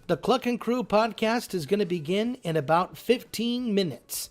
The Cluckin Crew podcast is going to begin in about 15 minutes.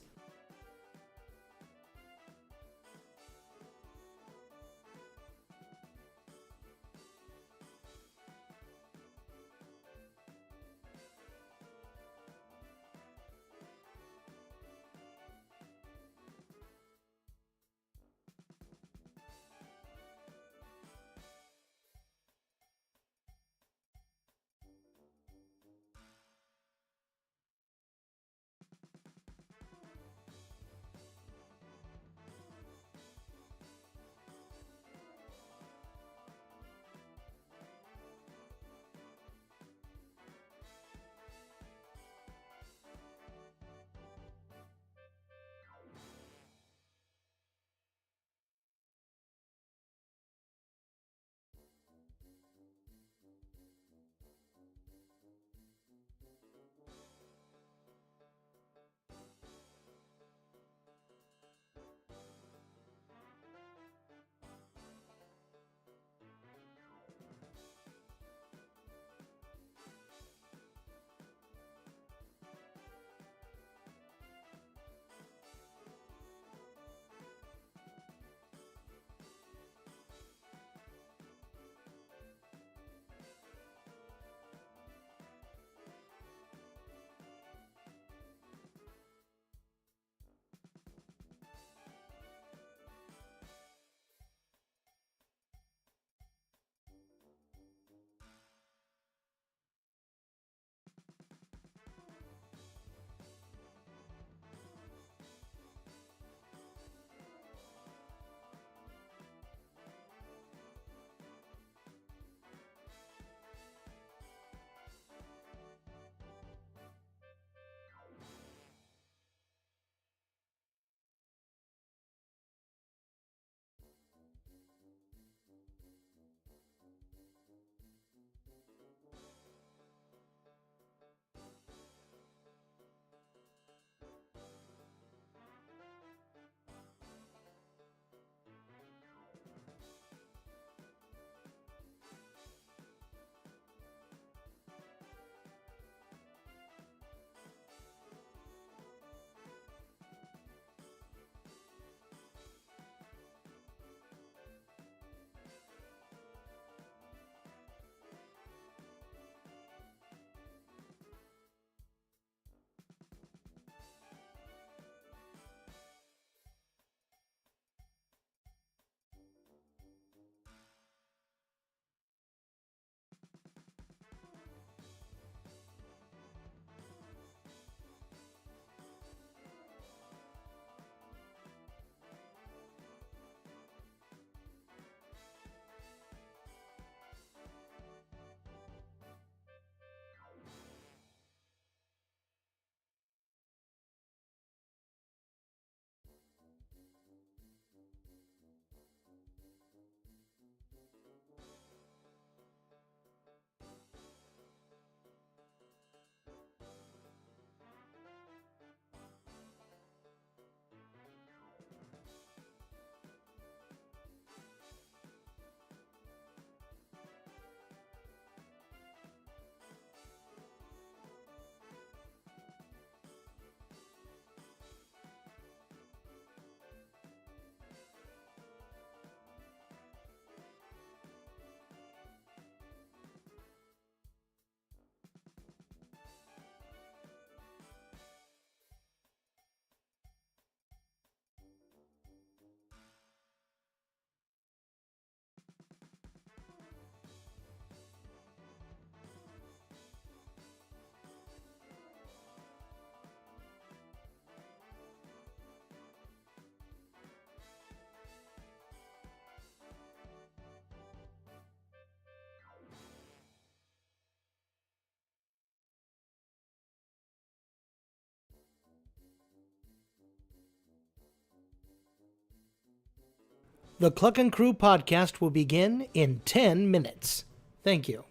The Cluckin Crew podcast will begin in 10 minutes. Thank you.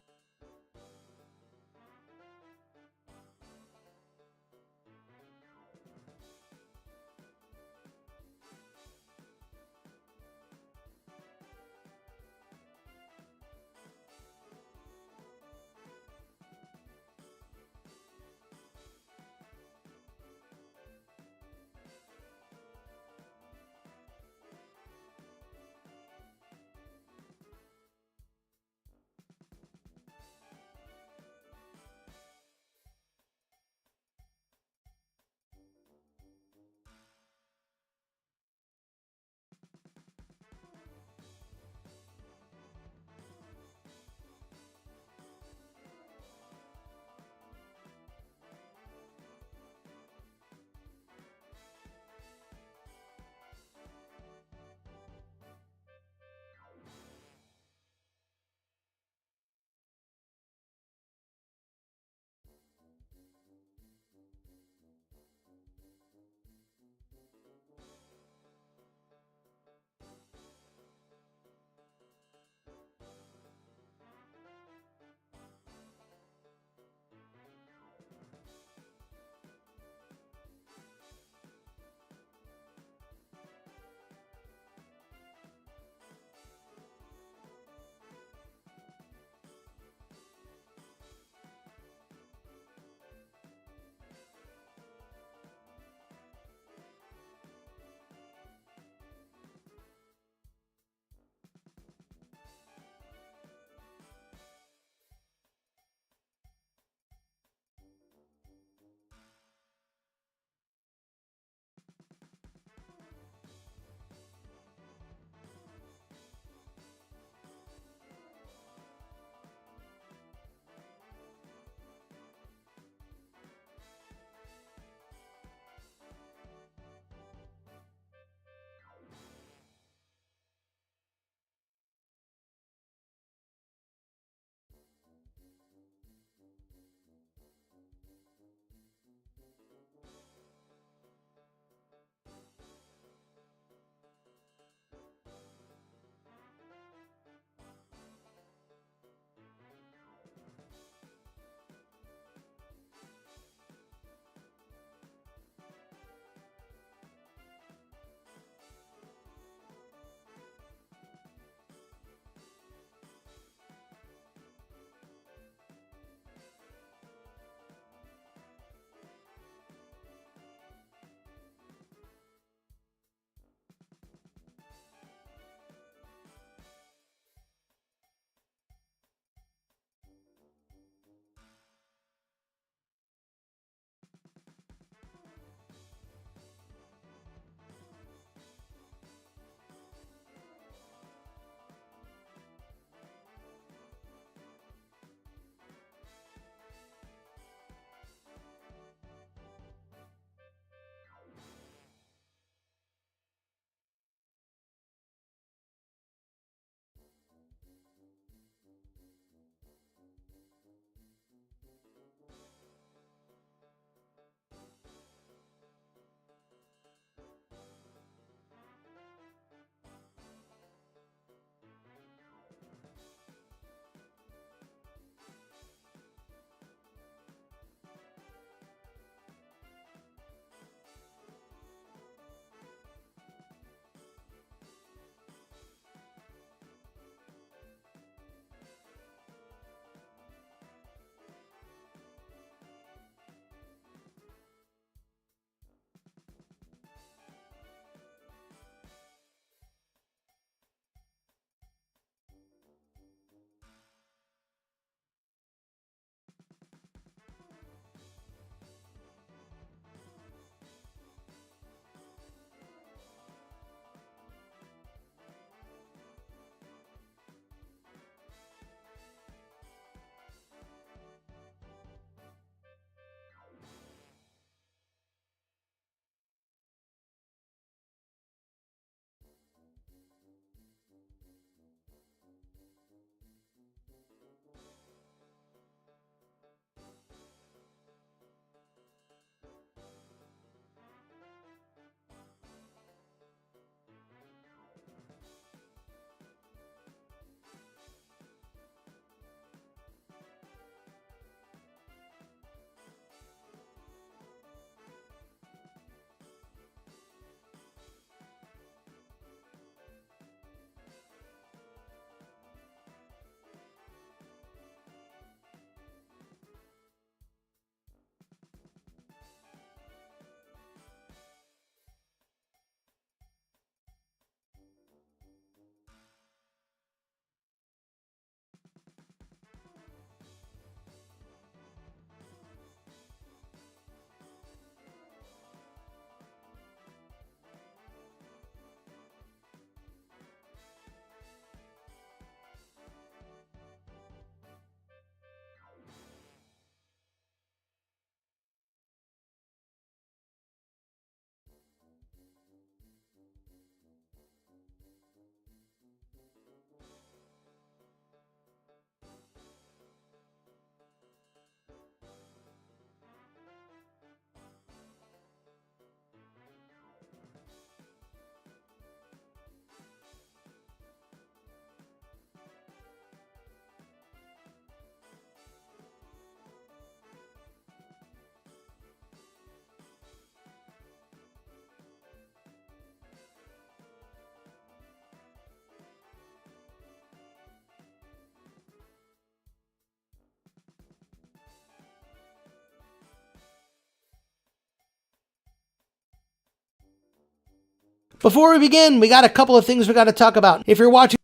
Before we begin, we got a couple of things we got to talk about. If you're watching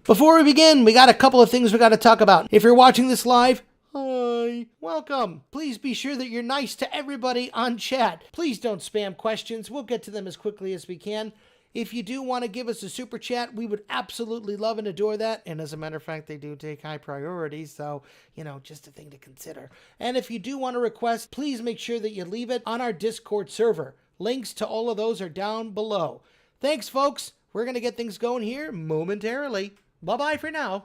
Before we begin, we got a couple of things we got to talk about. If you're watching this live, hi, welcome. Please be sure that you're nice to everybody on chat. Please don't spam questions. We'll get to them as quickly as we can. If you do want to give us a super chat, we would absolutely love and adore that. And as a matter of fact, they do take high priority. So, just a thing to consider. And if you do want to request, please make sure that you leave it on our Discord server. Links to all of those are down below. Thanks, folks. We're going to get things going here momentarily. Bye-bye for now.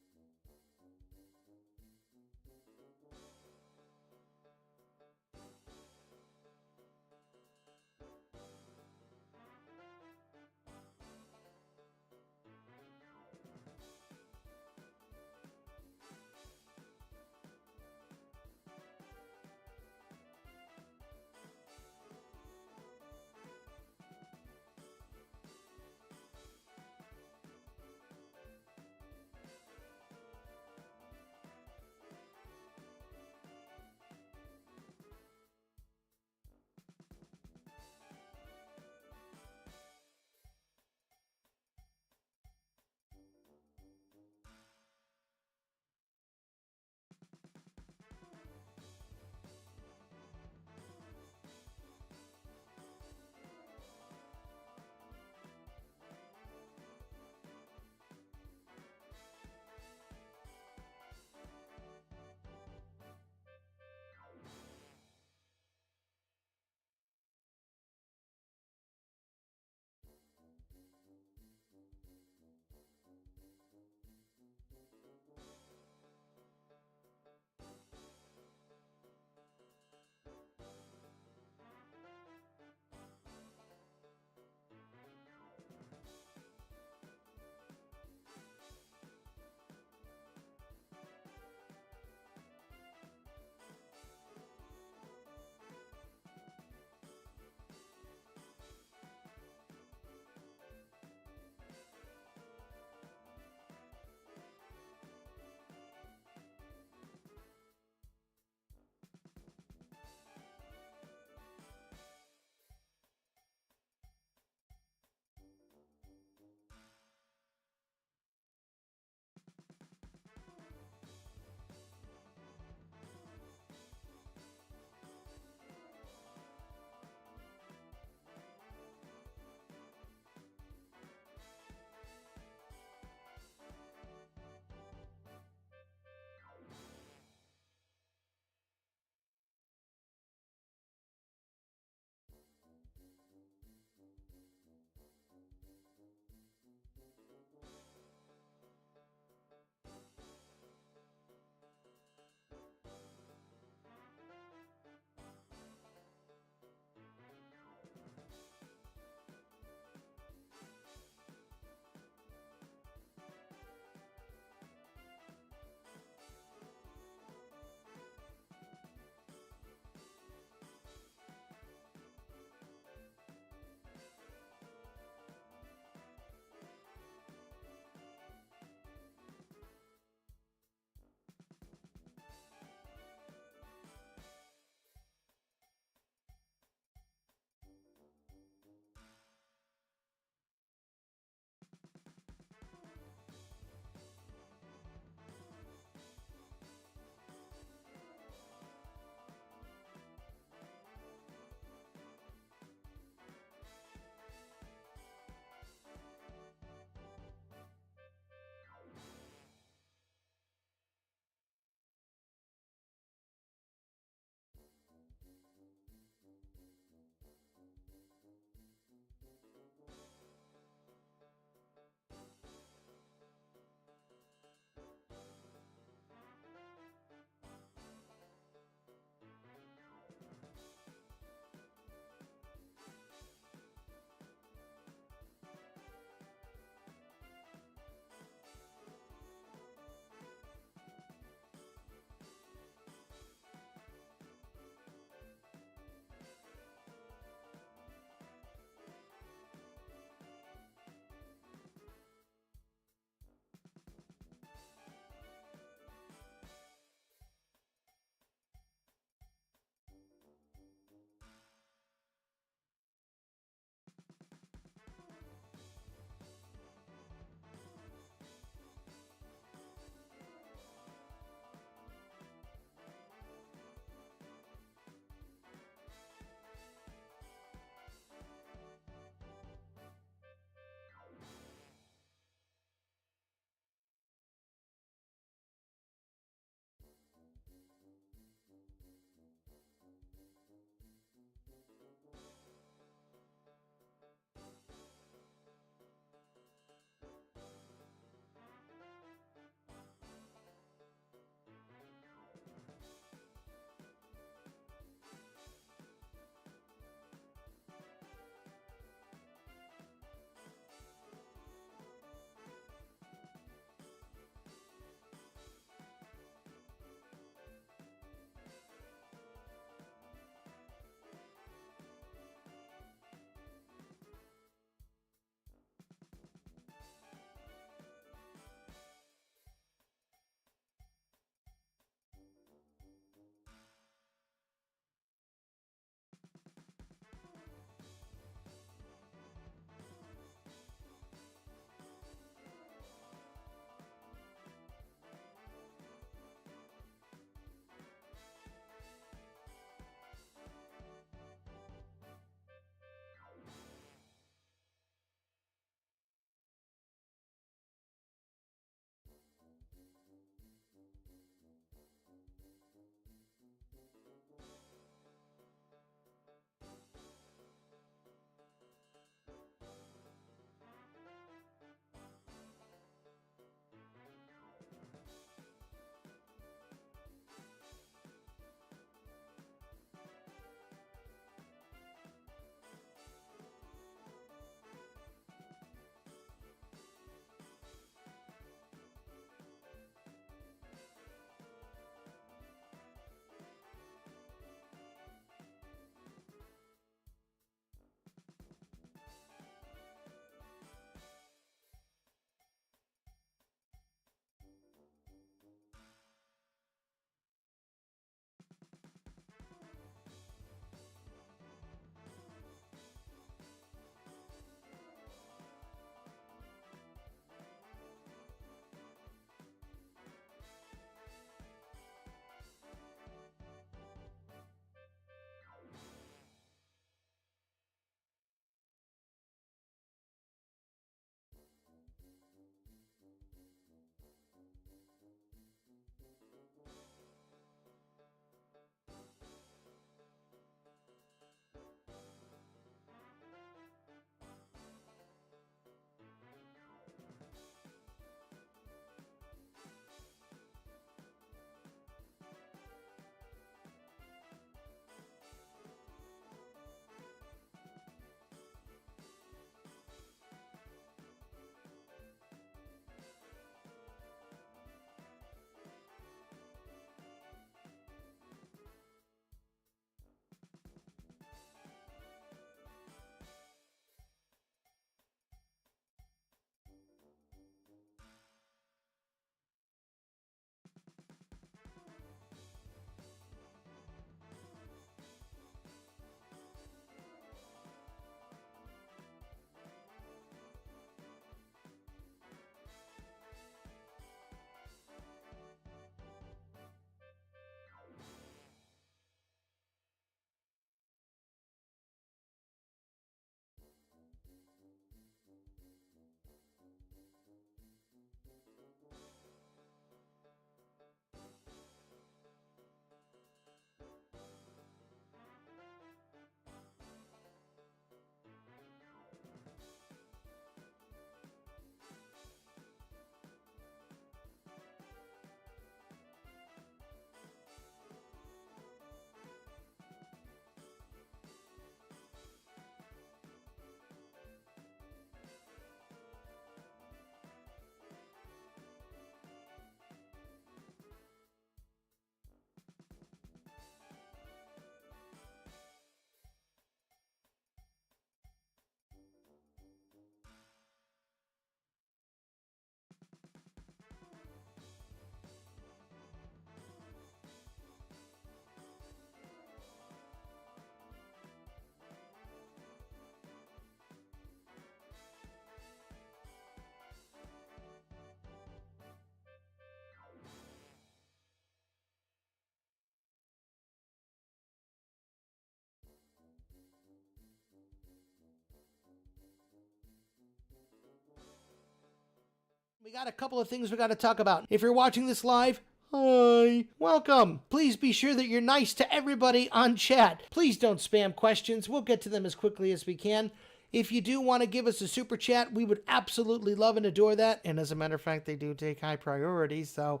We got a couple of things we got to talk about. If you're watching this live, hi, welcome. Please be sure that you're nice to everybody on chat. Please don't spam questions. We'll get to them as quickly as we can. If you do want to give us a super chat, we would absolutely love and adore that. And as a matter of fact, they do take high priority. So,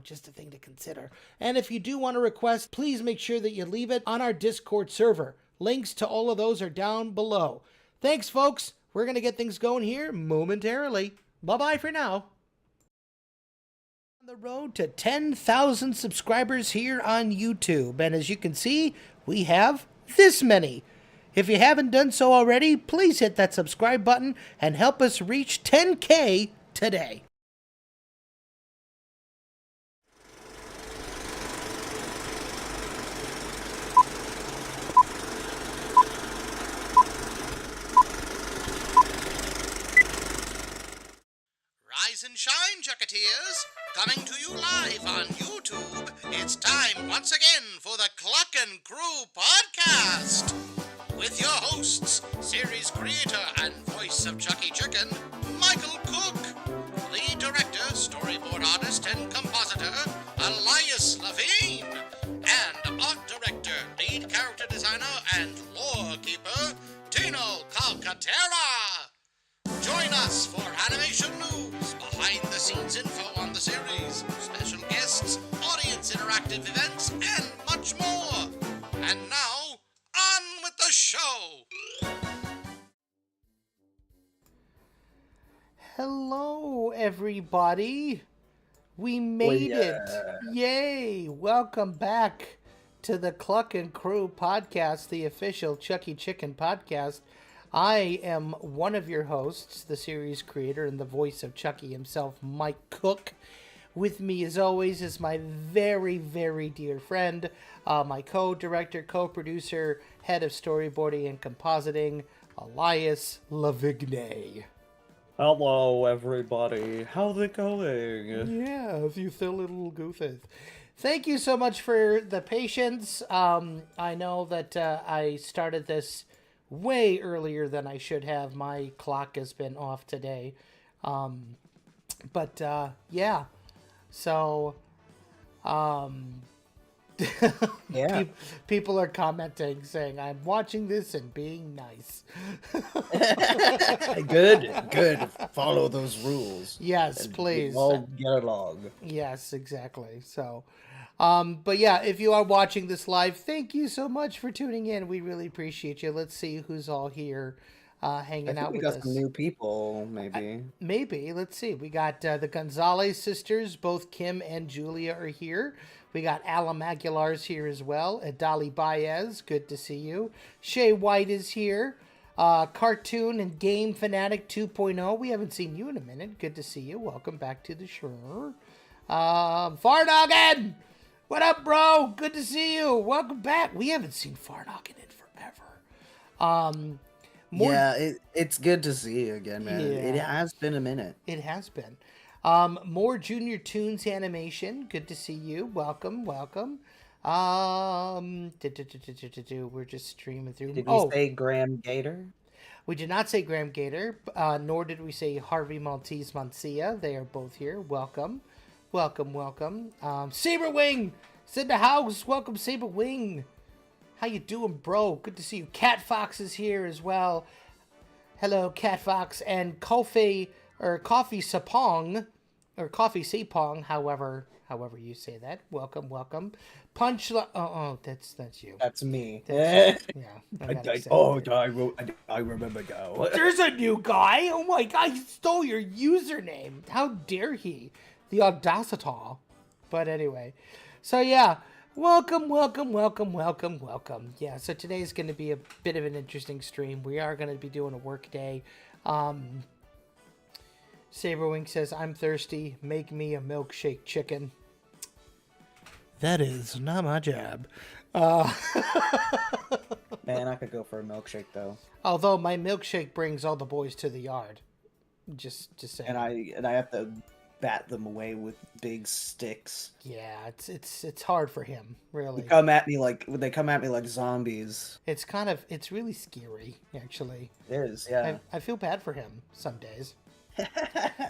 just a thing to consider. And if you do want to request, please make sure that you leave it on our Discord server. Links to all of those are down below. Thanks, folks. We're going to get things going here momentarily. Bye-bye for now. On the road to 10,000 subscribers here on YouTube. And as you can see, we have this many. If you haven't done so already, please hit that subscribe button and help us reach 10K today. Rise and shine, Chucketeers! Coming to you live on YouTube, it's time once again for the Cluckin Crew podcast! With your hosts, series creator and voice of Chucky Chicken, Michael Cook, lead director, storyboard artist, and compositor, Elias Levine, and art director, lead character designer, and lore keeper, Tino Calcaterra! Join us for animation news, behind-the-scenes info on the series, special guests, audience interactive events, and much more. And now, on with the show! Hello, everybody. We made it. Yay. Welcome back to the Cluckin Crew podcast, the official Chucky Chicken podcast. I am one of your hosts, the series creator and the voice of Chucky himself, Mike Cook. With me, as always, is my very, very dear friend, my co-director, co-producer, head of storyboarding and compositing, Elias Lavigne. Hello, everybody. How's it going? Yeah, you silly little goofus. Thank you so much for the patience. I know that I started this way earlier than I should have. My clock has been off today. Yeah. So, Yeah. people are commenting saying, I'm watching this and being nice. Good. Follow those rules. Yes, And please. we all get along. Yes, exactly. So, but yeah, if you are watching this live, thank you so much for tuning in. We really appreciate you. Let's see who's all here hanging out We with got us. some new people, maybe. Maybe. Let's see. We got the Gonzalez sisters. Both Kim and Julia are here. We got Alam Aguilar's here as well. Adali Baez, good to see you. Shay White is here. Cartoon and Game Fanatic 2.0. We haven't seen you in a minute. Good to see you. Welcome back to the show. Farnoggin! What up, bro? Good to see you. Welcome back. We haven't seen Farnoggin in forever. It's good to see you again, man. Yeah. It has been a minute. It has been. More Junior Toons animation. Good to see you. Welcome. We're just streaming through. Did we say Graham Gator? We did not say Graham Gator, nor did we say Harvey Maltese Mancia. They are both here. Welcome. Saberwing is in the house. Welcome, Saberwing. How you doing, bro? Good to see you. Cat Fox is here as well. Hello, Cat Fox. And Coffee Sapong, or Coffee Sapong, however you say that. Welcome. That's you. That's me. Yeah. I remember now. There's a new guy. Oh my god, he stole your username. How dare he? The audacity. But anyway, so yeah. Welcome. Yeah, so today's going to be a bit of an interesting stream. We are going to be doing a work day. Saberwing says, I'm thirsty. Make me a milkshake chicken. That is not my job. Man, I could go for a milkshake, though. Although my milkshake brings all the boys to the yard. Just saying. And I have to bat them away with big sticks. Yeah, it's hard for him, really. They come at me like zombies. It's really scary, actually. It is, yeah. I feel bad for him some days.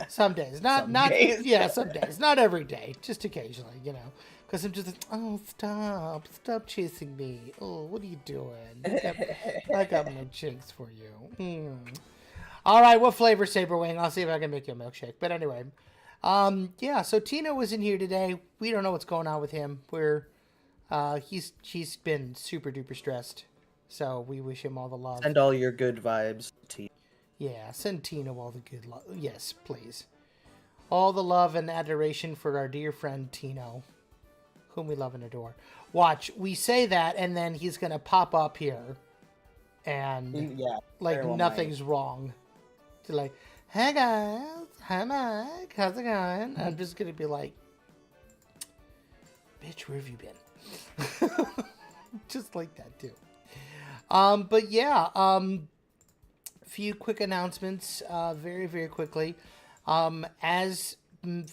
Some days, Some days. yeah, some days, not every day, just occasionally, because I'm just like, oh, stop chasing me. Oh, what are you doing? I got milkshakes for you. All right, what flavor, Saber Wing? I'll see if I can make you a milkshake. But anyway, yeah. So Tino was in here today. We don't know what's going on with him. He's been super duper stressed. So we wish him all the love. Send all your good vibes to Yeah, send Tino all the good love. Yes, please. All the love and adoration for our dear friend Tino, whom we love and adore. Watch, we say that, and then he's going to pop up here, and like nothing's wrong. So like, hey guys, hi Mike, how's it going? I'm just going to be like, bitch, where have you been? Just like that, too. But yeah, few quick announcements, very, very quickly. As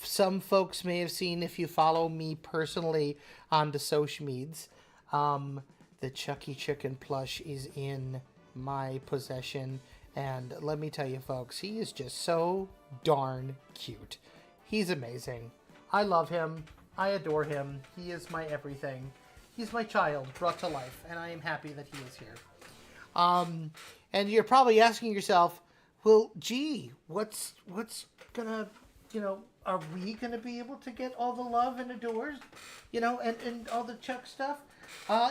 some folks may have seen if you follow me personally on the social medias, the Chucky chicken plush is in my possession. And let me tell you, folks, he is just so darn cute. He's amazing. I love him. I adore him. He is my everything. He's my child brought to life, and I am happy that he is here. And you're probably asking yourself, well, gee, what's gonna, are we gonna be able to get all the love and adores, and all the Chuck stuff?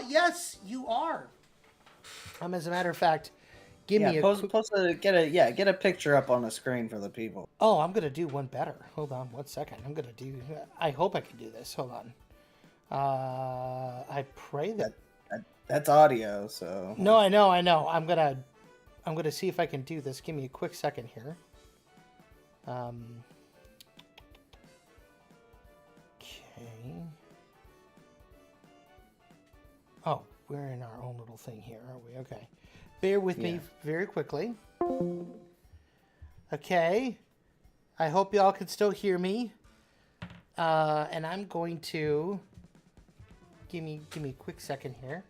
Yes, you are. As a matter of fact, give me a get a picture up on the screen for the people. Oh, I'm gonna do one better. Hold on 1 second. I hope I can do this. Hold on. I pray that that's audio, so. No, I know. I'm gonna see if I can do this. Give me a quick second here. Okay. Oh, we're in our own little thing here, aren't we? Okay. Bear with me very quickly. Okay. I hope y'all can still hear me. And I'm going to give me a quick second here.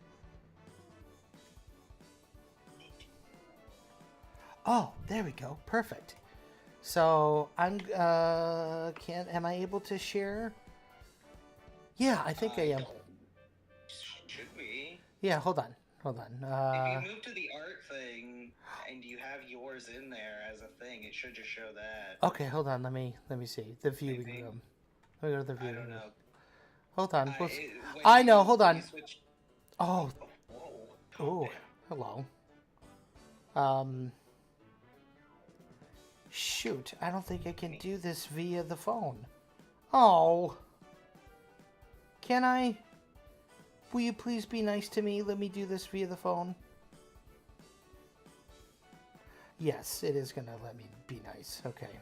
Oh, there we go. Perfect. So am I able to share? Yeah, I think I am. Should we? Yeah, hold on. If you move to the art thing and you have yours in there as a thing, it should just show that. Okay, hold on. Let me see the viewing room. Let me go to the viewing room. Know. Hold on. I know. Hold on. Oh. Whoa. Oh. Hello. Shoot. I don't think I can do this via the phone. Oh. Can I? Will you please be nice to me? Let me do this via the phone. Yes, it is gonna let me be nice. Okay.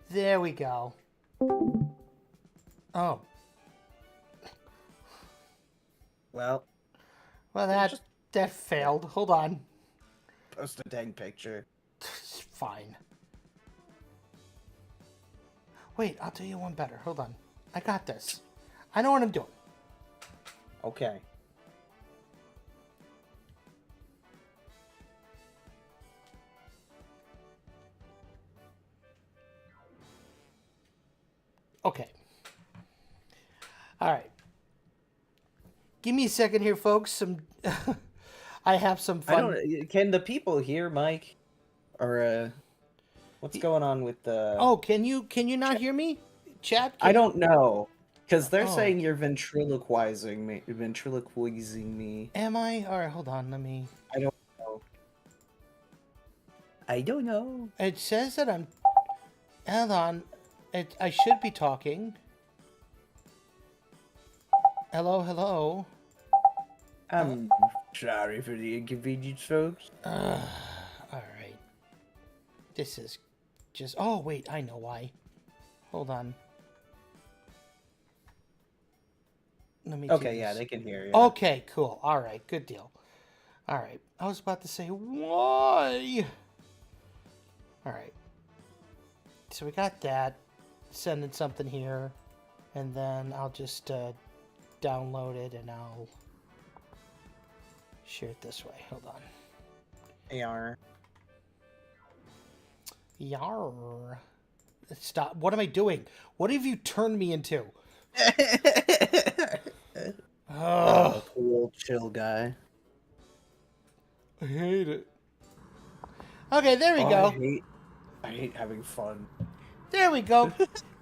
There we go. Oh. Well, that failed. Hold on. Post a dang picture. Fine. Wait, I'll tell you one better. Hold on. I got this. I know what I'm doing. Okay. Okay. All right. Give me a second here, folks. I have some fun. Can the people hear Mike? Or what's going on with the? Oh, can you not hear me, chat? I don't know, because they're saying you're ventriloquizing me. Am I? All right, hold on. Let me. I don't know. It says that I'm. Hold on. I should be talking. Hello. I'm sorry for the inconvenience, folks. All right. This is just... Oh, wait. I know why. Hold on. Let me Okay, yeah, they can hear you. Okay, cool. All right, good deal. All right. I was about to say, why? All right. So we got that. Sending something here. And then I'll just download it and I'll share it this way. Hold on. AR. Yarr. Stop. What am I doing? What have you turned me into? Ugh. Cool, chill guy. I hate it. Okay, there we Oh, go. I hate having fun. There we go.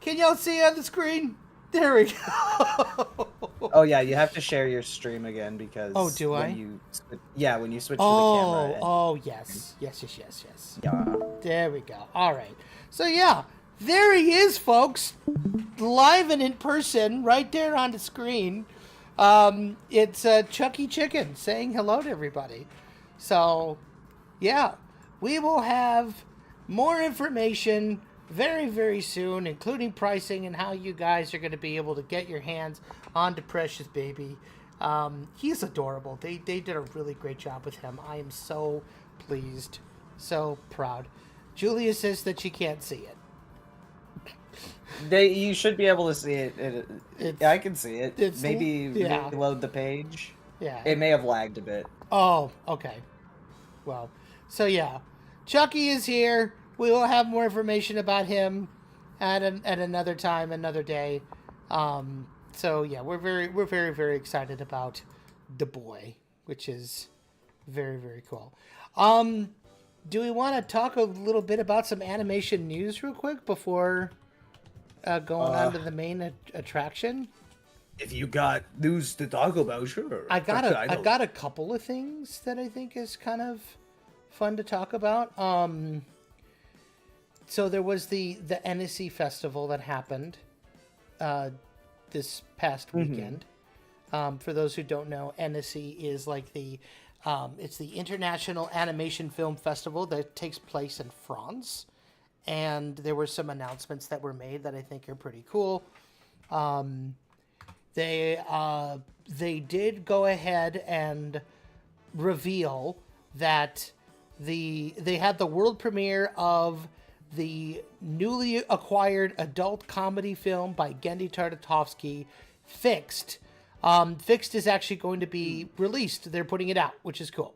Can y'all see on the screen? There we go. Oh yeah, you have to share your stream again because Oh, do when I? you when you switch to the camera. Oh, yes. Yes. Yeah. There we go. All right. So, yeah, there he is, folks. Live and in person, right there on the screen. It's Chucky Chicken saying hello to everybody. So, yeah, we will have more information very, very soon, including pricing and how you guys are going to be able to get your hands on the precious baby. He's adorable. They did a really great job with him. I am so pleased, so proud. Julia says that she can't see it. You should be able to see it. I can see it. Maybe reload the page. Yeah. It may have lagged a bit. Oh, okay. Well, so yeah, Chucky is here. We will have more information about him at another time, another day. So yeah, we're very, very excited about the boy, which is very, very cool. Do we want to talk a little bit about some animation news real quick before going on to the main attraction? If you got news to talk about, sure. I got a couple of things that I think is kind of fun to talk about. So there was the NSC festival that happened this past weekend. For those who don't know, NSC is like it's the International Animation Film Festival that takes place in France. And there were some announcements that were made that I think are pretty cool. They did go ahead and reveal that they had the world premiere of the newly acquired adult comedy film by Genndy Tartakovsky, Fixed. Fixed is actually going to be released. They're putting it out, which is cool.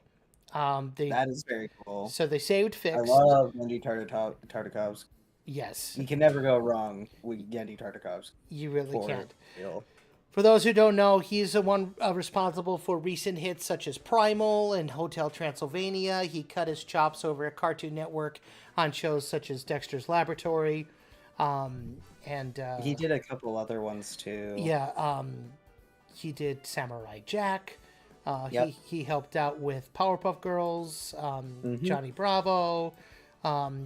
That is very cool. So they saved Fixed. I love Genndy Tartakovsky. Yes. You can never go wrong with Genndy Tartakovsky. You really can't. Real. For those who don't know, he's the one responsible for recent hits such as Primal and Hotel Transylvania. He cut his chops over at Cartoon Network on shows such as Dexter's Laboratory. He did a couple other ones too. Yeah, he did Samurai Jack. Yep. He helped out with Powerpuff Girls, Johnny Bravo.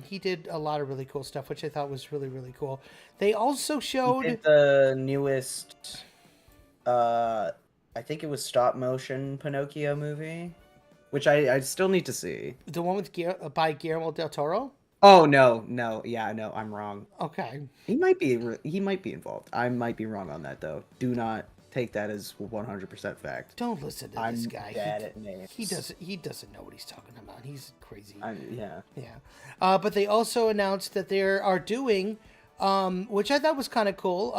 He did a lot of really cool stuff, which I thought was really, really cool. They also showed... He did the newest... I think it was stop motion Pinocchio movie, which I still need to see. The one with by Guillermo del Toro? Oh no, I'm wrong. Okay. He might be involved. I might be wrong on that though. Do not take that as 100% fact. Don't listen to this guy. Bad at names. He doesn't know what he's talking about. He's crazy. Yeah. But they also announced that they are doing, which I thought was kind of cool,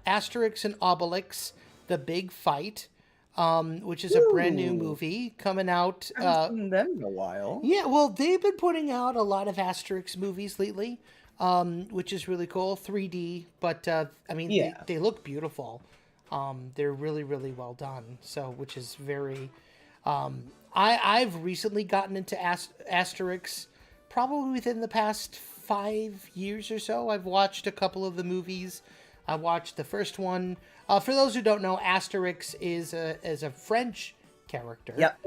Asterix and Obelix: The Big Fight, which is a brand new movie coming out. I haven't seen them in a while. Yeah, well, they've been putting out a lot of Asterix movies lately, which is really cool. 3D, but they look beautiful. They're really, really well done. So, which is very. I've recently gotten into Asterix, probably within the past 5 years or so. I've watched a couple of the movies. I watched the first one. For those who don't know, Asterix is a French character. Yep.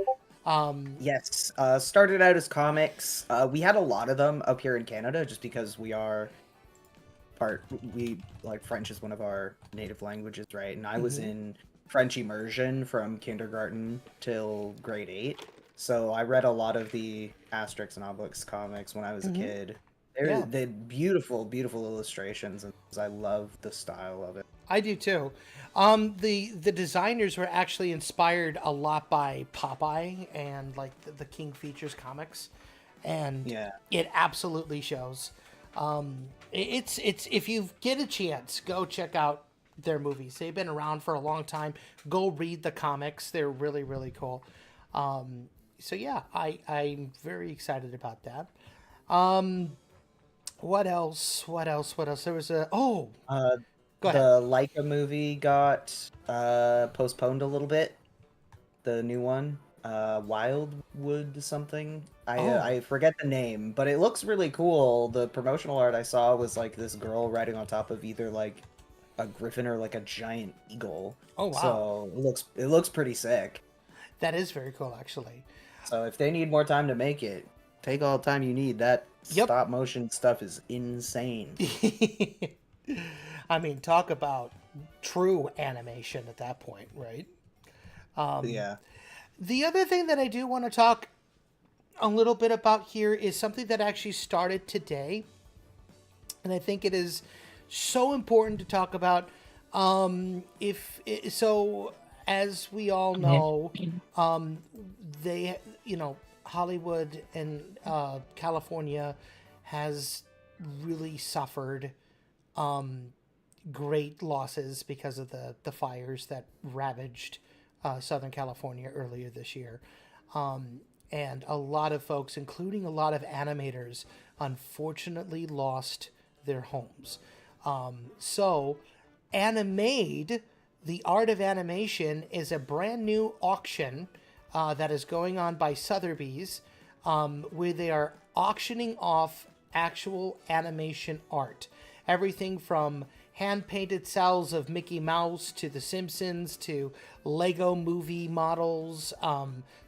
Yes. Started out as comics. We had a lot of them up here in Canada just because French is one of our native languages, right? And I was in French immersion from kindergarten till grade 8. So I read a lot of the Asterix and Obelix comics when I was a kid. They're beautiful, beautiful illustrations, and I love the style of it. I do too. The designers were actually inspired a lot by Popeye and like the King Features comics, and it absolutely shows. It's if you get a chance, go check out their movies. They've been around for a long time. Go read the comics. They're really, really cool. so yeah, I'm very excited about that. Um, what else? What else? What else? There was a Uh, go ahead. the Leica movie got postponed a little bit. The new one, Wildwood something. I forget the name, but it looks really cool. The promotional art I saw was like this girl riding on top of either like a griffin or like a giant eagle. Oh wow, So it looks pretty sick. that is very cool actually. So if they need more time to make it, take all the time you need. That Yep. stop motion stuff is insane. I mean, talk about true animation at that point, right? Yeah. The other thing that I do want to talk a little bit about here is something that actually started today, and I think it is so important to talk about. If so, as we all know, they, Hollywood and California has really suffered great losses because of the fires that ravaged Southern California earlier this year. And a lot of folks, including a lot of animators, unfortunately lost their homes. So, Animade, the art of animation, is a brand new auction that is going on by Sotheby's, where they are auctioning off actual animation art. Everything from hand-painted cells of Mickey Mouse to The Simpsons to Lego movie models,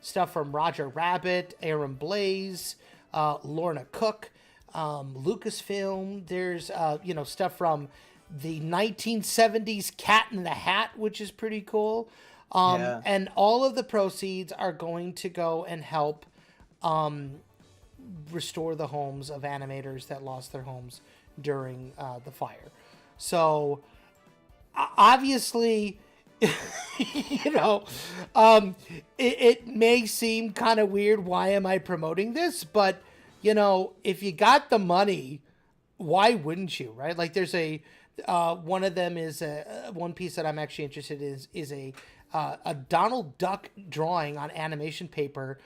stuff from Roger Rabbit, Aaron Blaze, Lorna Cook, Lucasfilm. There's, stuff from the 1970s Cat in the Hat, which is pretty cool. Yeah. And all of the proceeds are going to go and help restore the homes of animators that lost their homes during the fire. So, obviously, it may seem kind of weird. Why am I promoting this? But, if you got the money, why wouldn't you, right? Like there's one of them is one piece that I'm actually interested in is a Donald Duck drawing on animation paper,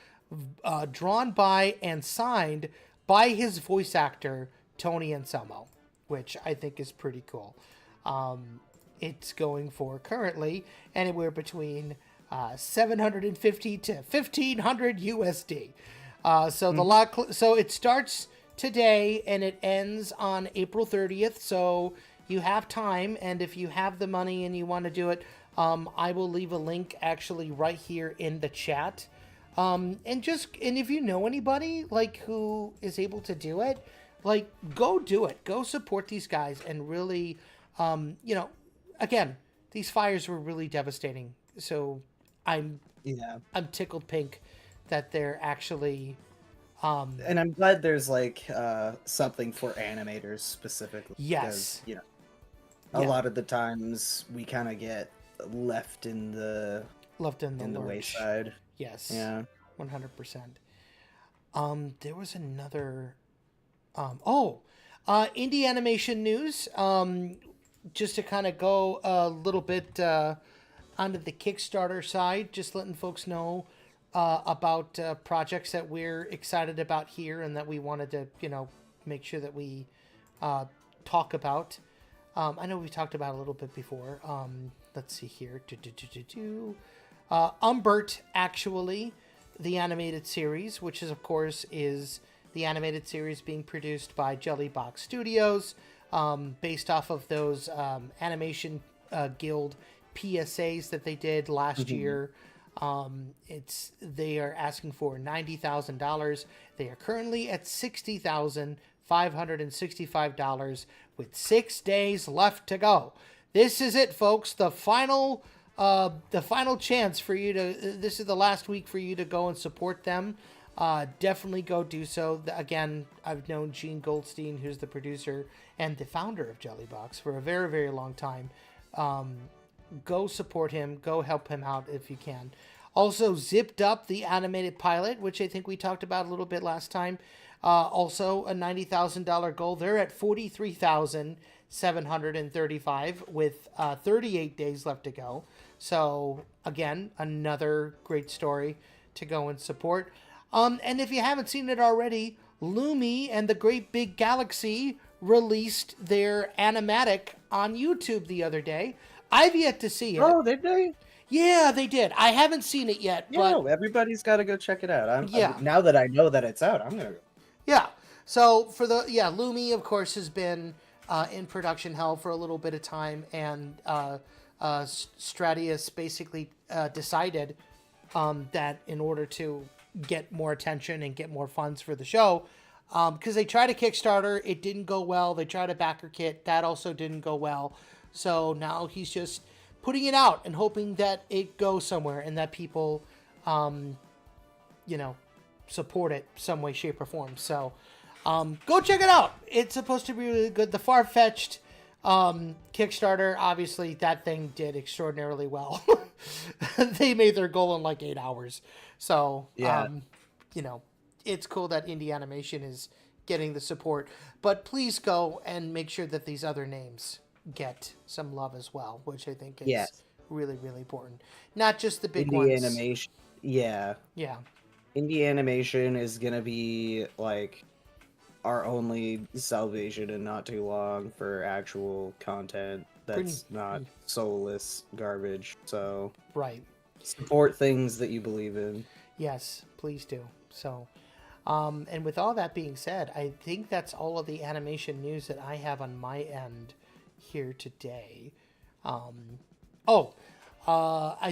drawn by and signed by his voice actor, Tony Anselmo, which I think is pretty cool. It's going for currently anywhere between 750 to 1500 USD. So it starts today and it ends on April 30th. So you have time, and if you have the money and you want to do it, I will leave a link actually right here in the chat. And if you know anybody like who is able to do it, like go do it. Go support these guys and really, again, these fires were really devastating. So I'm tickled pink that they're actually. And I'm glad there's like something for animators specifically. Yes. Because, a lot of the times we kind of get left in the lurch. wayside. Yes. Yeah. 100%. There was another. Indie animation news. Just to kind of go a little bit onto the Kickstarter side, just letting folks know about projects that we're excited about here and that we wanted to, make sure that we talk about. I know we talked about it a little bit before. Let's see here. Umbert, actually, the animated series, which is, of course, is the animated series being produced by Jellybox Studios, based off of those Animation Guild PSAs that they did last year. They are asking for $90,000. They are currently at $60,565 with 6 days left to go. This is it, folks. The final chance for you to. This is the last week for you to go and support them. Definitely go do so. Again, I've known Gene Goldstein, who's the producer and the founder of Jellybox, for a very, very long time. Go support him. Go help him out if you can. Also, Zipped Up, the animated pilot, which I think we talked about a little bit last time. Also, a $90,000 goal. They're at $43,735 with 38 days left to go. So, again, another great story to go and support. And if you haven't seen it already, Lumi and the Great Big Galaxy released their animatic on YouTube the other day. I've yet to see it. Oh, did they? Yeah, they did. I haven't seen it yet, but Everybody's got to go check it out. Yeah. Now that I know that it's out, I'm gonna go. yeah. So Lumi, of course, has been in production hell for a little bit of time, and Stratius basically decided that in order to get more attention and get more funds for the show, because they tried a Kickstarter, it didn't go well. They tried a backer kit, that also didn't go well. So now he's just putting it out and hoping that it goes somewhere and that people, support it some way, shape, or form. So go check it out. It's supposed to be really good. The Far-Fetched Kickstarter, obviously, that thing did extraordinarily well. They made their goal in like 8 hours. So, Yeah. it's cool that indie animation is getting the support. But please go and make sure that these other names get some love as well, which I think is really, really important. Not just the big Indie ones. animation. Yeah. Yeah. Indie animation is gonna be like our only salvation in not too long for actual content that's not soulless garbage. So Right. support things that you believe in. Yes, please do. So, and with all that being said, I think that's all of the animation news that I have on my end here today. I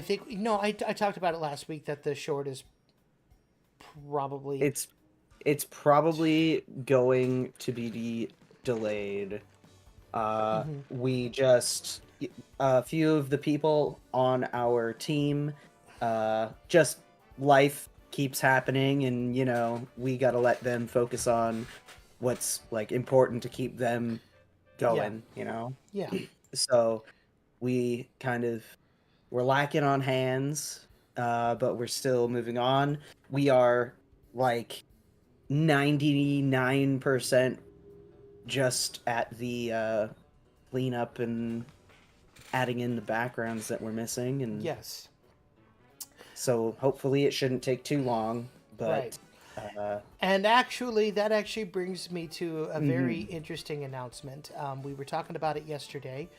think, I talked about it last week that the short is probably... It's probably going to be delayed. We just, a few of the people on our team, just life keeps happening, and we gotta let them focus on what's like important to keep them going. Yeah. So we're lacking on hands, but we're still moving on. We are like 99% just at the cleanup and adding in the backgrounds that we're missing, and Yes. so hopefully it shouldn't take too long. But And that actually brings me to a very interesting announcement. We were talking about it yesterday,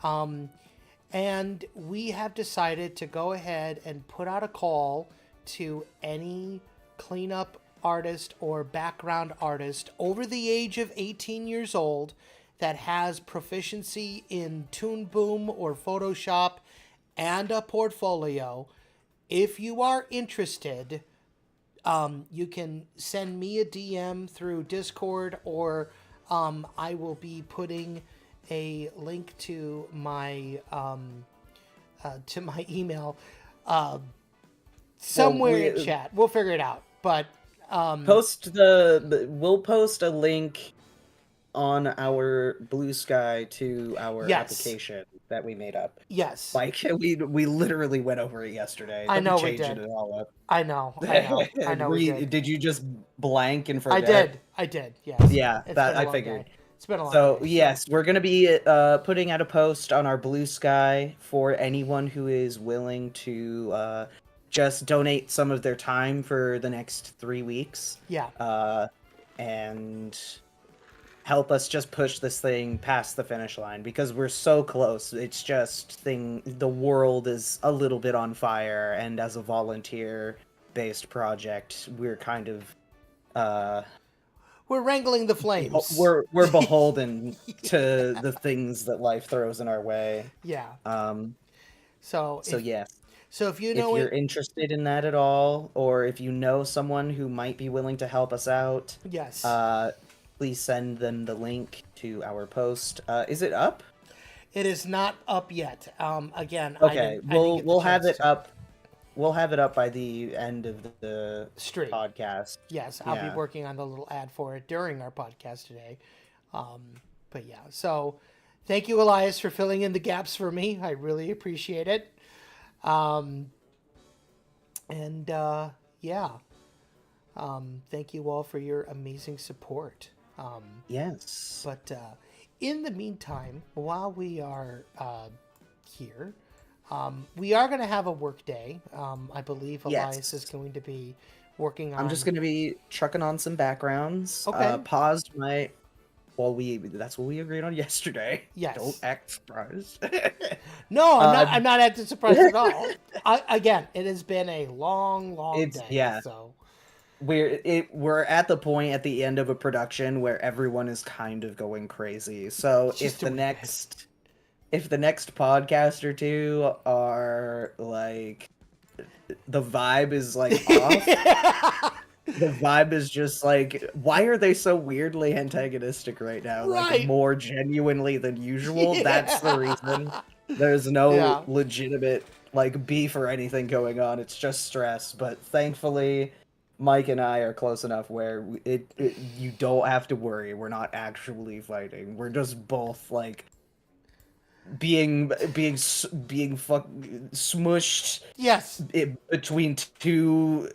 and we have decided to go ahead and put out a call to any cleanup artist or background artist over the age of 18 years old that has proficiency in Toon Boom or Photoshop and a portfolio. If you are interested, you can send me a DM through Discord, or I will be putting a link to my email somewhere in chat. We'll figure it out. But we'll post a link on our Blue Sky to our application that we made up. Yes. Like we literally went over it yesterday. I know we changing did. it all up. I know. We did. Did you just blank and forget? I did. Yes. Yeah, It's that been a I long figured. day. It's been a long So day, yes, we're gonna be putting out a post on our Blue Sky for anyone who is willing to just donate some of their time for the next 3 weeks. Yeah. And help us just push this thing past the finish line, because we're so close. It's just the world is a little bit on fire, and as a volunteer based project, we're kind of we're wrangling the flames. We're beholden to the things that life throws in our way. Yeah. So yes. So if If you're interested in that at all, or if you know someone who might be willing to help us out, yes, please send them the link to our post. Is it up? It is not up yet. Again, okay, we'll have it up. We'll have it up by the end of the stream podcast. Yes, I'll be working on the little ad for it during our podcast today. But yeah, so thank you, Elias, for filling in the gaps for me. I really appreciate it. Thank you all for your amazing support. Yes. But in the meantime, while we are here, We are going to have a work day. I believe Elias Yes. is going to be working on... I'm just going to be chucking on some backgrounds. Okay. Paused my... Well, that's what we agreed on yesterday. Yes. Don't act surprised. No, I'm not acting surprised at all. Again, it has been a long day. Yeah. So we're at the point at the end of a production where everyone is kind of going crazy. So if the next podcast or two are like the vibe is like off. The vibe is just like, why are they so weirdly antagonistic right now? Right. Like more genuinely than usual. Yeah. That's the reason. There's no legitimate like beef or anything going on. It's just stress. But thankfully, Mike and I are close enough where you don't have to worry. We're not actually fighting. We're just both like being smushed. Yes. Between two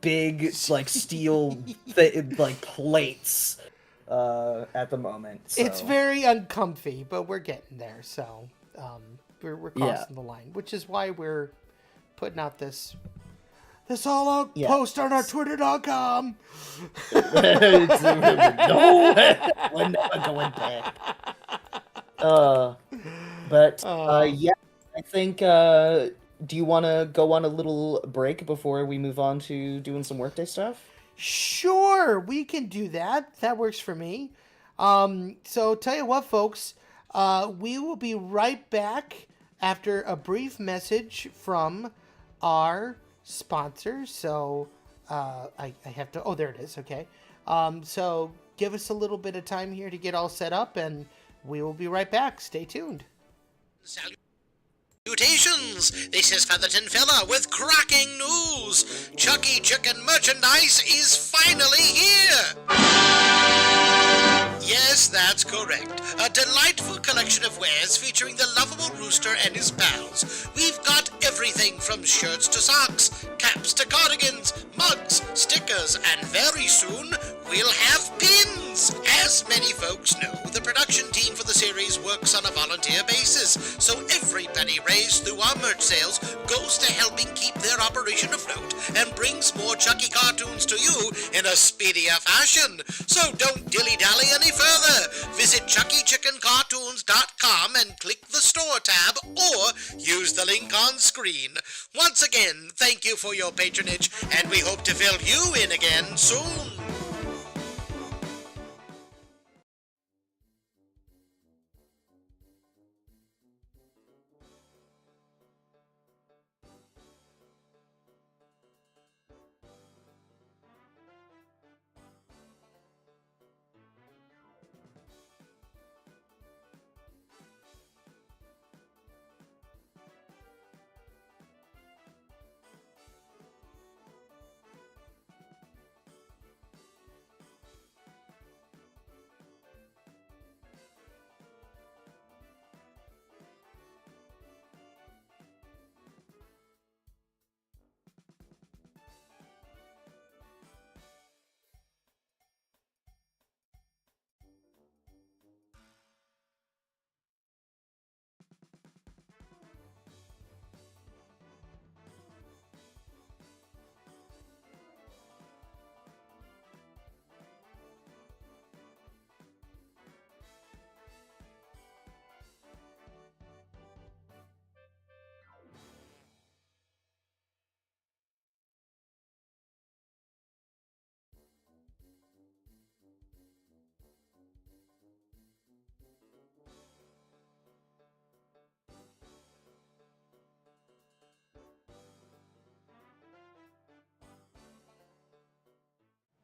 big like steel like plates at the moment. So. It's very uncomfy, but we're getting there. So we're crossing the line, which is why we're putting out this all out post on our Twitter.com. No, we're never going back. Yeah, I think. Do you want to go on a little break before we move on to doing some workday stuff? Sure, we can do that. That works for me. So tell you what, folks, we will be right back after a brief message from our sponsor. So I have to... Oh, there it is. Okay. So give us a little bit of time here to get all set up, and we will be right back. Stay tuned. Salutations! This is Featherton Fella with cracking news! Chucky Chicken merchandise is finally here! Yes, that's correct. A delightful collection of wares featuring the lovable rooster and his pals. We've got everything from shirts to socks, caps to cardigans, mugs, stickers, and very soon we'll have pins! As many folks know, the production team for the series works on a volunteer basis, so every penny raised through our merch sales goes to helping keep their operation afloat and brings more Chucky cartoons to you in a speedier fashion. So don't dilly-dally any further. Visit ChuckyChickenCartoons.com and click the store tab or use the link on screen. Once again, thank you for your patronage, and we hope to fill you in again soon.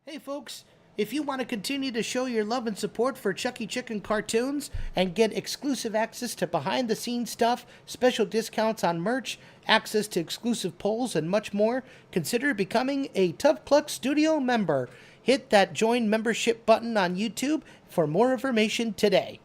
Hey folks, if you want to continue to show your love and support for Chucky Chicken cartoons and get exclusive access to behind the scenes stuff, special discounts on merch, access to exclusive polls, and much more, consider becoming a Tough Cluck Studio member. Hit that join membership button on YouTube for more information today.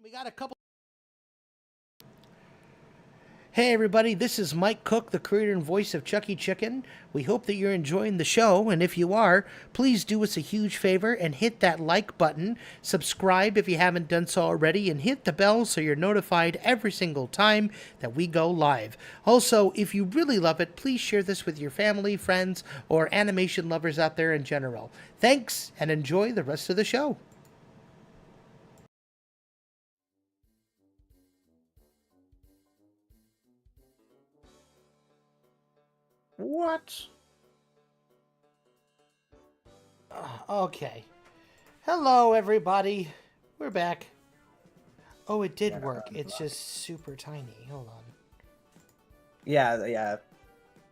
We got a couple. Hey everybody, this is Mike Cook, the creator and voice of Chucky Chicken. We hope that you're enjoying the show, and if you are, please do us a huge favor and hit that like button, subscribe if you haven't done so already, and hit the bell so you're notified every single time that we go live. Also, if you really love it, please share this with your family, friends, or animation lovers out there in general. Thanks, and enjoy the rest of the show. What? Okay. Hello, everybody. We're back. Oh, it did work. It's just super tiny. Hold on. Yeah.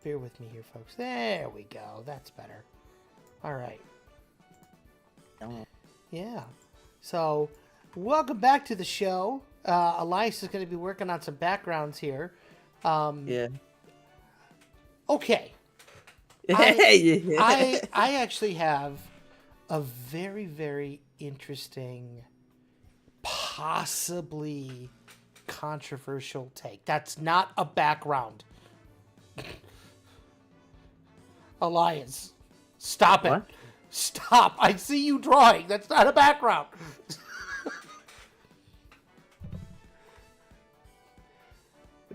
Bear with me here, folks. There we go. That's better. All right. Oh. Yeah. So, welcome back to the show. Elias is going to be working on some backgrounds here. Yeah. Okay. Yeah. I actually have a very, very interesting, possibly controversial take. That's not a background. Elias, stop it. What? Stop. I see you drawing. That's not a background.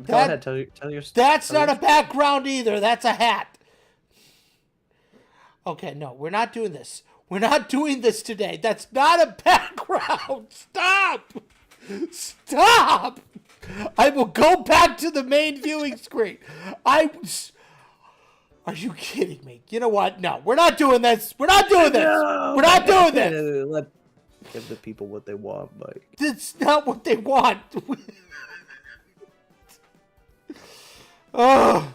Go ahead, tell your That's tell not your- a background either. That's a hat. Okay, no, we're not doing this. We're not doing this today. That's not a background. Stop. Stop. I will go back to the main viewing screen. Are you kidding me? You know what? No, we're not doing this. We're not doing this. No! We're not doing this. Let give the people what they want, Mike. That's not what they want. Oh,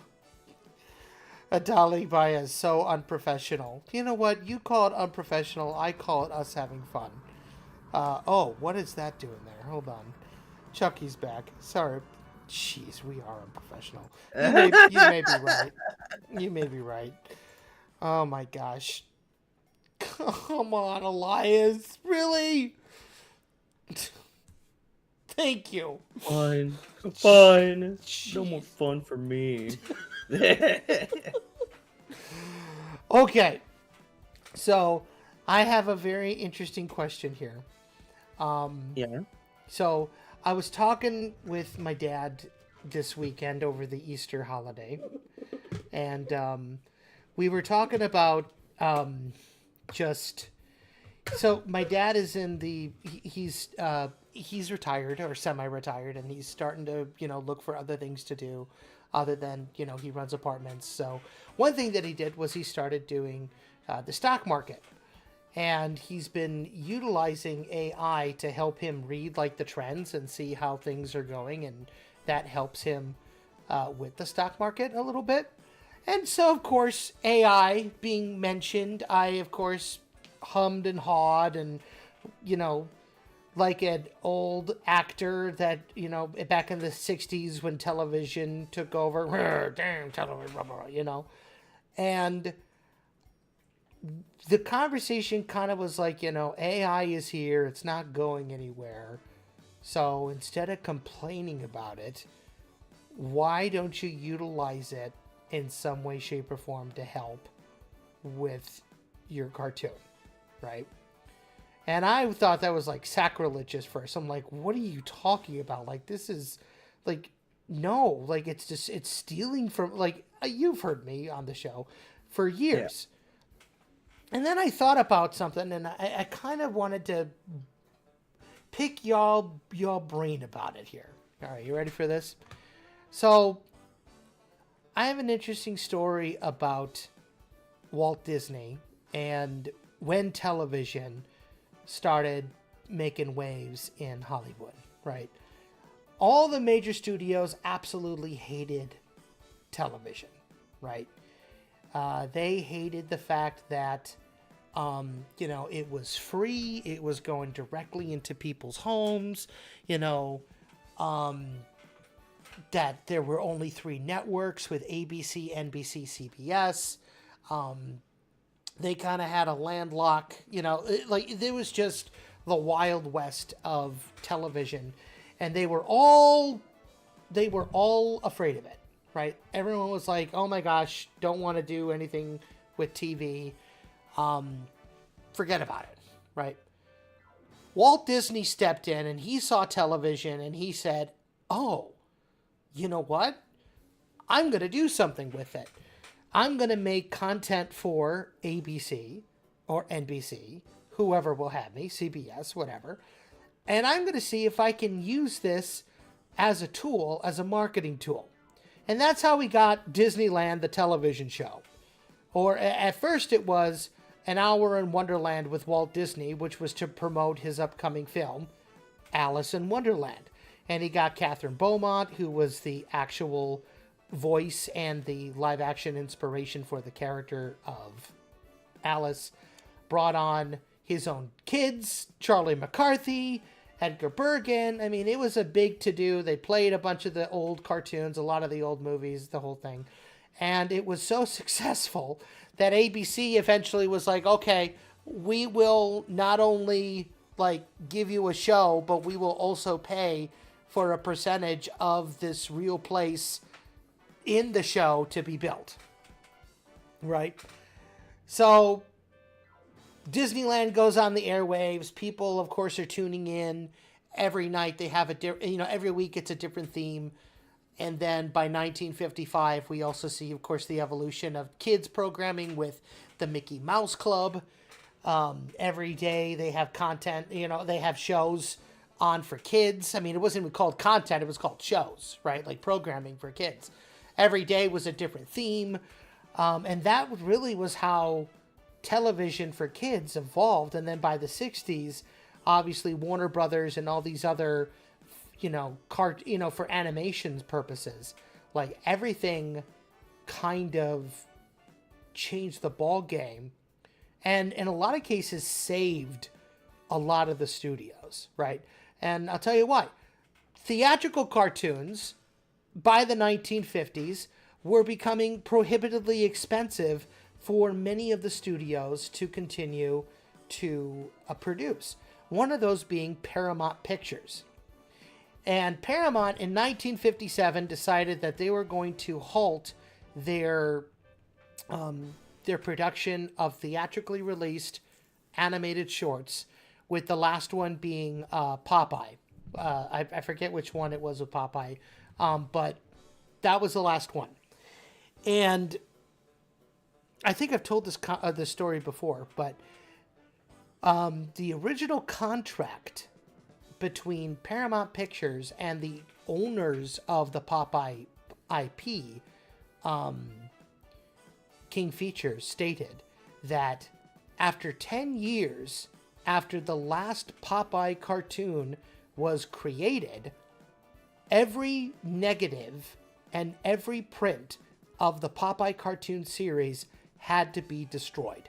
Adali Baya is so unprofessional. You know what? You call it unprofessional. I call it us having fun. Oh, what is that doing there? Hold on. Chucky's back. Sorry. Jeez, we are unprofessional. You may be right. You may be right. Oh my gosh. Come on, Elias. Really? Thank you. Fine. No more fun for me. Okay. So, I have a very interesting question here. Yeah. So, I was talking with my dad this weekend over the Easter holiday. And we were talking about just... So, my dad is in the... He's retired or semi-retired, and he's starting to, look for other things to do other than, he runs apartments. So one thing that he did was he started doing the stock market, and he's been utilizing AI to help him read like the trends and see how things are going. And that helps him with the stock market a little bit. And so, of course, AI being mentioned, I, of course, hummed and hawed and, like an old actor that, back in the 60s when television took over, damn television, and the conversation kind of was like, AI is here, it's not going anywhere. So instead of complaining about it, why don't you utilize it in some way, shape, or form to help with your cartoon, right? And I thought that was like sacrilegious first. I'm like, what are you talking about? Like, this is like, no, like it's stealing from, like, you've heard me on the show for years. Yeah. And then I thought about something, and I kind of wanted to pick y'all brain about it here. All right, you ready for this? So I have an interesting story about Walt Disney and when television started making waves in Hollywood, right? All the major studios absolutely hated television, right? They hated the fact that, it was free, it was going directly into people's homes, that there were only 3 networks with ABC, NBC, CBS. They kind of had a landlock, like there was just the Wild West of television, and they were all afraid of it, right? Everyone was like, "Oh my gosh, don't want to do anything with TV. Forget about it," right? Walt Disney stepped in and he saw television and he said, "Oh, you know what? I'm going to do something with it. I'm going to make content for ABC or NBC, whoever will have me, CBS, whatever. And I'm going to see if I can use this as a tool, as a marketing tool." And that's how we got Disneyland, the television show. Or at first it was An Hour in Wonderland with Walt Disney, which was to promote his upcoming film, Alice in Wonderland. And he got Catherine Beaumont, who was the actual voice and the live action inspiration for the character of Alice. Brought on his own kids, Charlie McCarthy, Edgar Bergen. I mean, it was a big to-do. They played a bunch of the old cartoons, a lot of the old movies, the whole thing. And it was so successful that ABC eventually was like, okay, we will not only like give you a show, but we will also pay for a percentage of this real place in the show to be built. Right? So Disneyland goes on the airwaves. People, of course, are tuning in every night. They have every week it's a different theme. And then by 1955, we also see, of course, the evolution of kids programming with the Mickey Mouse Club. Every day they have content, they have shows on for kids. I mean, it wasn't even called content, it was called shows, right? Like programming for kids. Every day was a different theme. And that really was how television for kids evolved. And then by the 60s, obviously Warner Brothers and all these other, for animations purposes, like everything kind of changed the ball game. And in a lot of cases saved a lot of the studios, right? And I'll tell you why. Theatrical cartoons by the 1950s were becoming prohibitively expensive for many of the studios to continue to produce. One of those being Paramount Pictures. And Paramount in 1957 decided that they were going to halt their production of theatrically released animated shorts, with the last one being Popeye. I forget which one it was with Popeye, but that was the last one. And I think I've told this story before, but the original contract between Paramount Pictures and the owners of the Popeye IP, King Features, stated that after 10 years after the last Popeye cartoon was created, every negative and every print of the Popeye cartoon series had to be destroyed.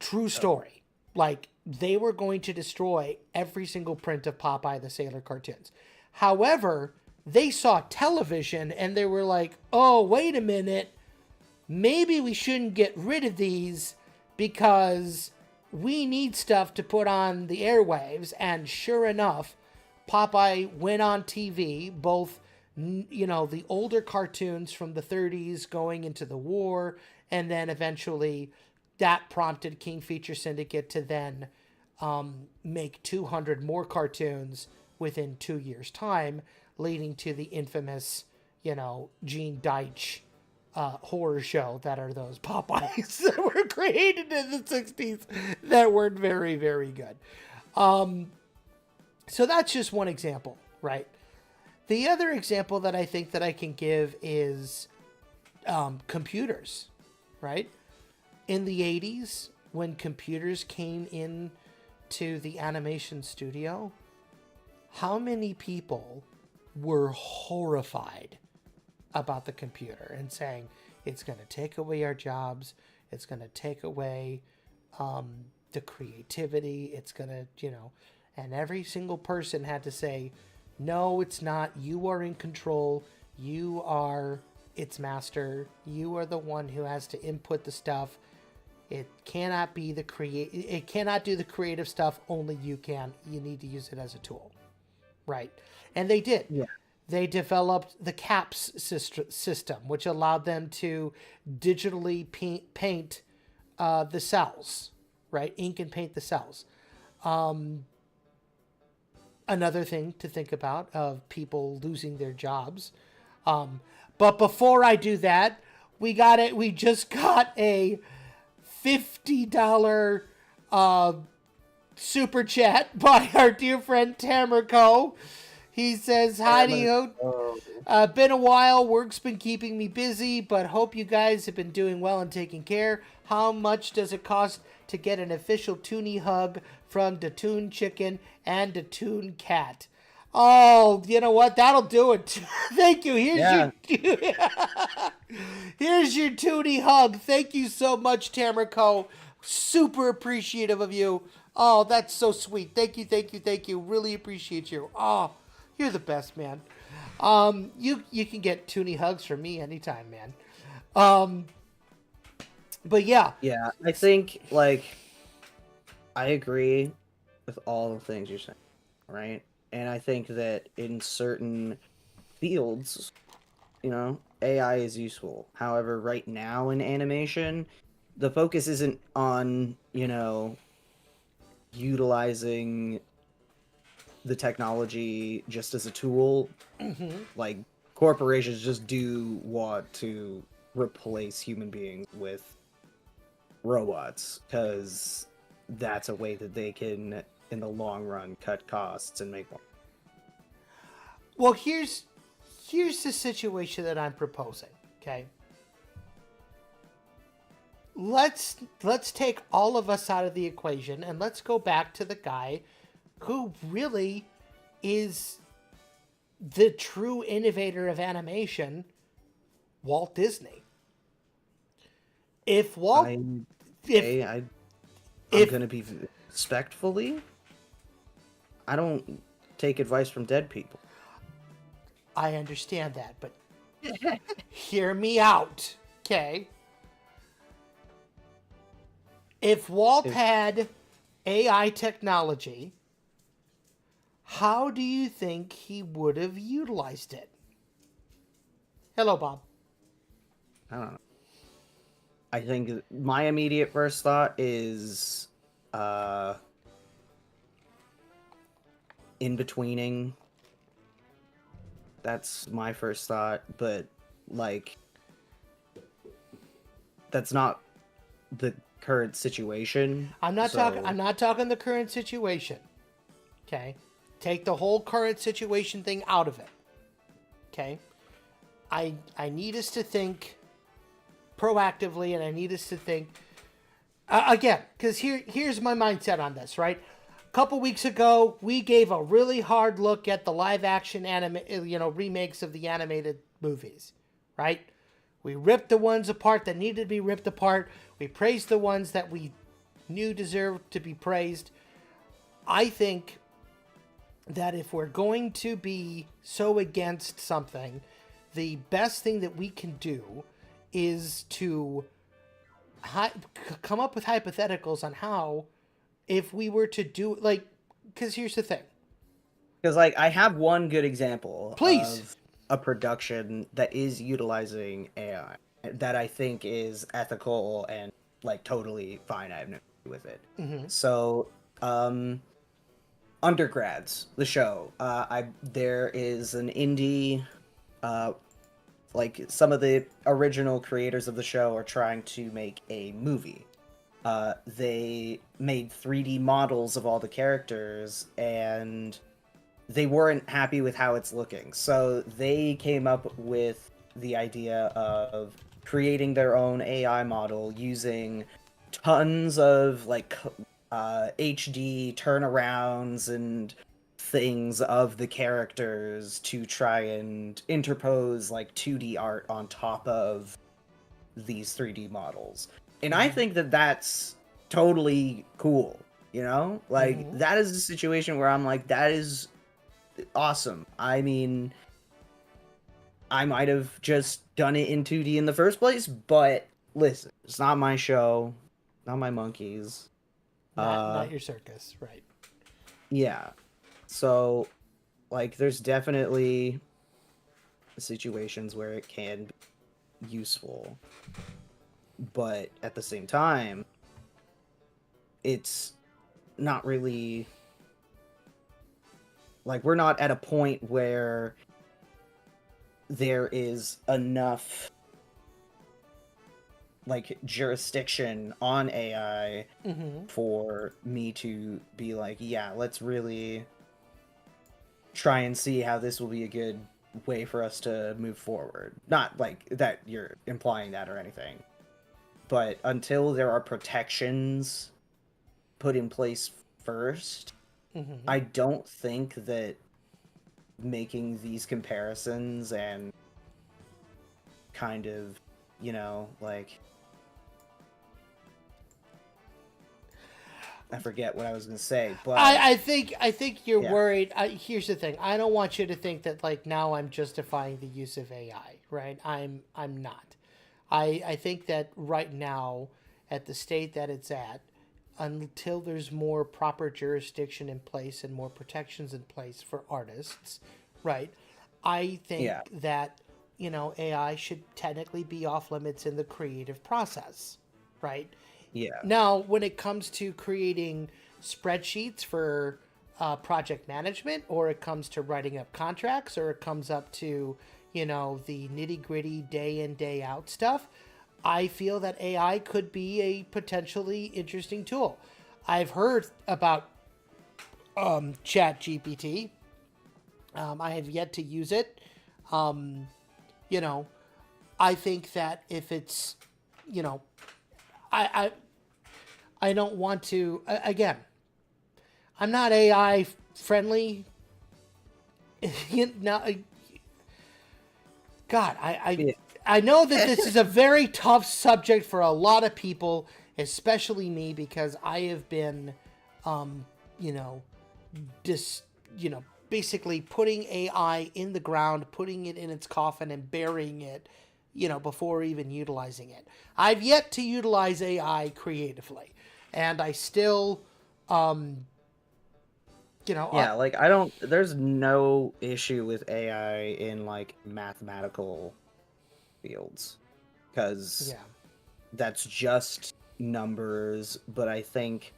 True story. Like, they were going to destroy every single print of Popeye the Sailor cartoons. However, they saw television and they were like, oh, wait a minute. Maybe we shouldn't get rid of these because we need stuff to put on the airwaves. And sure enough, Popeye went on TV, both, the older cartoons from the 30s going into the war, and then eventually that prompted King Feature Syndicate to then make 200 more cartoons within 2 years' time, leading to the infamous, Gene Deitch horror show that are those Popeyes that were created in the 60s that weren't very, very good. So that's just one example, right? The other example that I think that I can give is computers, right? In the 80s, when computers came in to the animation studio, how many people were horrified about the computer and saying, it's going to take away our jobs, it's going to take away the creativity, it's going to, and every single person had to say, no, it's not. You are in control. You are its master. You are the one who has to input the stuff. It cannot be it cannot do the creative stuff. Only you can. You need to use it as a tool. Right. And they did. Yeah. They developed the CAPS system, which allowed them to digitally paint the cells, right? Ink and paint the cells. Another thing to think about of people losing their jobs. But before I do that, we just got a $50 super chat by our dear friend Tamrico. He says, hi to you. Been a while. Work's been keeping me busy, but hope you guys have been doing well and taking care. How much does it cost to get an official Toonie hug from the Toon Chicken and the Toon Cat? Oh, you know what? That'll do it. Thank you. Here's your Toonie hug. Thank you so much, Tamrico. Super appreciative of you. Oh, that's so sweet. Thank you. Really appreciate you. Oh, you're the best, man. You can get Toonie hugs from me anytime, man. But yeah. Yeah, I think, like, I agree with all the things you're saying, right? And I think that in certain fields, AI is useful. However, right now in animation, the focus isn't on, utilizing the technology just as a tool. Mm-hmm. Like, corporations just do want to replace human beings with robots because that's a way that they can, in the long run, cut costs and make more. Well, here's the situation that I'm proposing, okay? Let's take all of us out of the equation and let's go back to the guy who really is the true innovator of animation, Walt Disney. I'm gonna be respectfully. I don't take advice from dead people. I understand that, but hear me out, okay? If Walt had AI technology, how do you think he would have utilized it? Hello, Bob. I don't know. I think my immediate first thought is in-betweening. That's my first thought, but, like, that's not the current situation. I'm not talking the current situation. Okay? Take the whole current situation thing out of it. Okay? I need us to think proactively, and I need us to think again, because here's my mindset on this, right? A couple weeks ago, we gave a really hard look at the live action remakes of the animated movies, right? We ripped the ones apart that needed to be ripped apart. We praised the ones that we knew deserved to be praised. I think that if we're going to be so against something, the best thing that we can do is to come up with hypotheticals on how, if we were to do, like, because here's the thing. Because, like, I have one good example Please. Of a production that is utilizing AI that I think is ethical and, like, totally fine. I have no issue with it. Mm-hmm. So, Undergrads, the show. There is an indie, like, some of the original creators of the show are trying to make a movie. They made 3D models of all the characters, and they weren't happy with how it's looking. So they came up with the idea of creating their own AI model using tons of, like, HD turnarounds and things of the characters to try and interpose, like, 2D art on top of these 3D models. And I think that that's totally cool, Like, that is a situation where I'm like, that is awesome. I mean, I might have just done it in 2D in the first place, but listen, it's not my show, not my monkeys. Not your circus, right? Yeah. So, like, there's definitely situations where it can be useful, but at the same time, it's not really like we're not at a point where there is enough like jurisdiction on AI for me to be like, yeah, let's really try and see how this will be a good way for us to move forward. Not like that you're implying that or anything, but until there are protections put in place first, I don't think that making these comparisons and kind of, like, I forget what I was gonna say, but I think you're Yeah. worried. Here's the thing. I don't want you to think that like now I'm justifying the use of AI, right? I'm not. I think that right now, at the state that it's at, until there's more proper jurisdiction in place and more protections in place for artists, right? I think Yeah. that AI should technically be off limits in the creative process, right? Yeah. Now, when it comes to creating spreadsheets for project management, or it comes to writing up contracts, or it comes up to, the nitty gritty day in, day out stuff, I feel that AI could be a potentially interesting tool. I've heard about Chat GPT. I have yet to use it. You know, I think that if it's, I I don't want to. Again, I'm not AI friendly. Now, God, Yeah. I know that this is a very tough subject for a lot of people, especially me, because I have been, you know, dis, basically putting AI in the ground, putting it in its coffin, and burying it, before even utilizing it. I've yet to utilize AI creatively, and I still, Yeah, like I don't there's no issue with AI in like mathematical fields cuz yeah, that's just numbers, but I think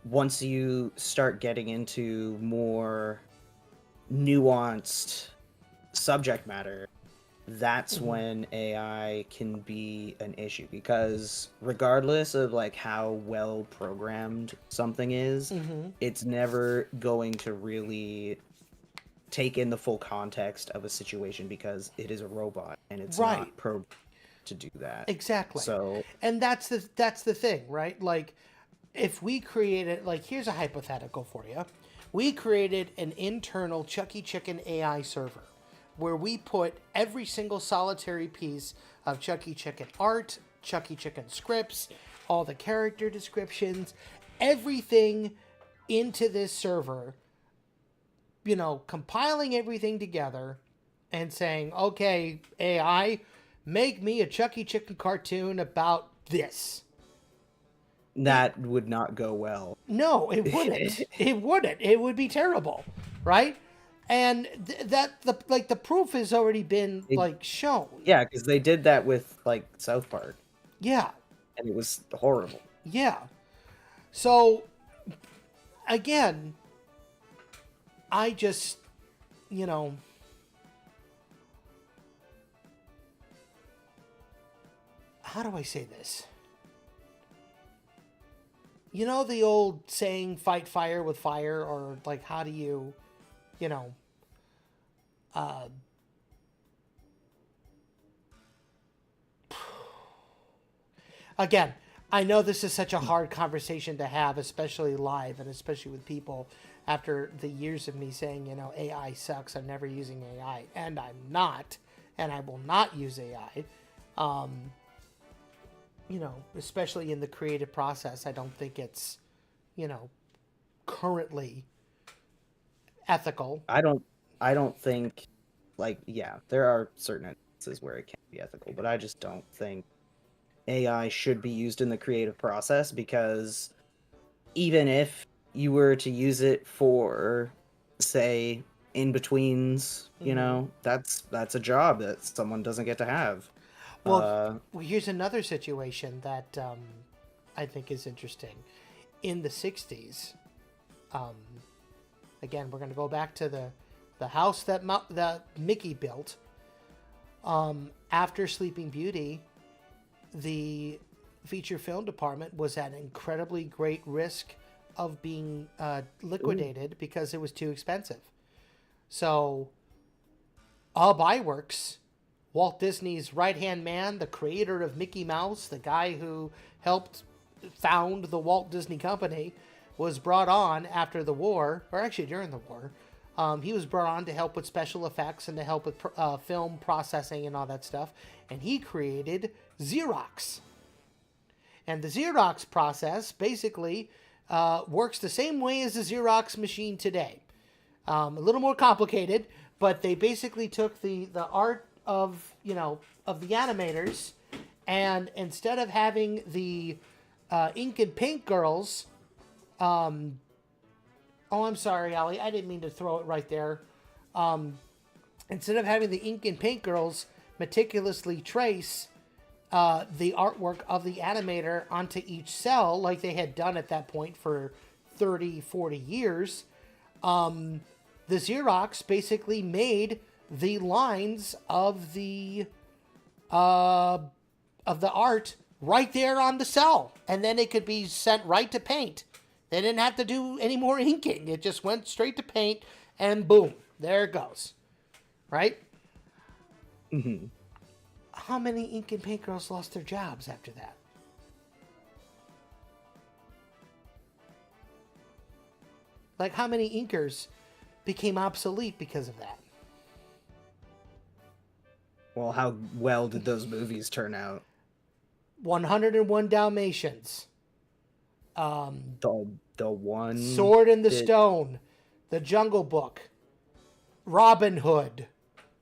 once you start getting into more nuanced subject matter, that's when AI can be an issue because regardless of like how well programmed something is, it's never going to really take in the full context of a situation because it is a robot and it's right. not programmed to do that. Exactly. So, And that's the thing, right? Like if we created, like, here's a hypothetical for you. We created an internal Chucky Chicken AI server where we put every single solitary piece of Chucky Chicken art, Chucky Chicken scripts, all the character descriptions, everything into this server, compiling everything together and saying, okay, AI, make me a Chucky Chicken cartoon about this. that would not go well. No, it wouldn't. It wouldn't. It would be terrible, right? And the proof has already been It- like shown. Yeah, because they did that with like South Park Yeah, and it was horrible. yeah. So again, I just, you know, how do I say this? You know the old saying, fight fire with fire, or like, how do you, you know, uh, again, I know this is such a hard conversation to have, especially live and especially with people after the years of me saying, AI sucks, I'm never using AI, and I'm not, and I will not use AI. Especially in the creative process, I don't think it's, currently ethical. I don't think like yeah, there are certain instances where it can be ethical, but I just don't think AI should be used in the creative process, because even if you were to use it for, say, in-betweens, you know, that's a job that someone doesn't get to have. Well, here's another situation that I think is interesting. In the 60s, again, we're going to go back to the house that Mickey built. After Sleeping Beauty, the feature film department was at incredibly great risk of being liquidated because it was too expensive. So, Ub Iwerks, Walt Disney's right-hand man, the creator of Mickey Mouse, the guy who helped found the Walt Disney Company, was brought on after the war, or actually during the war. He was brought on to help with special effects and to help with film processing and all that stuff. And he created Xerox. And the Xerox process basically works the same way as the Xerox machine today. A little more complicated, but they basically took the art of the animators, and instead of having the ink and paint girls, oh, I'm sorry, Allie, I didn't mean to throw it right there. Instead of having the ink and paint girls meticulously trace the artwork of the animator onto each cell, like they had done at that point for 30, 40 years, the Xerox basically made the lines of the art right there on the cell, and then it could be sent right to paint. They didn't have to do any more inking. It just went straight to paint, and boom, there it goes. Right? Mm-hmm. How many ink and paint girls lost their jobs after that? Like, how many inkers became obsolete because of that? Well, how well did those movies turn out? 101 Dalmatians. The one Sword in the Stone. The Jungle Book. Robin Hood.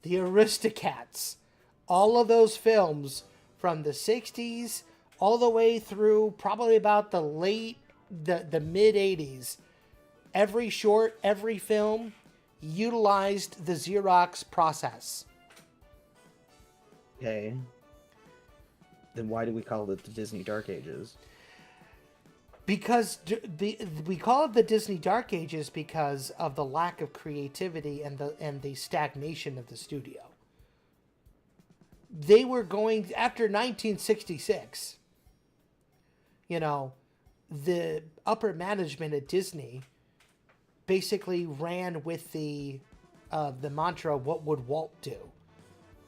The Aristocats. All of those films from the 60s all the way through probably about the mid 80s. Every short, every film utilized the Xerox process. Okay. Then why do we call it the Disney Dark Ages? Because we call it the Disney Dark Ages because of the lack of creativity and the stagnation of the studio. They were going after 1966. The upper management at Disney basically ran with the mantra, "What would Walt do?"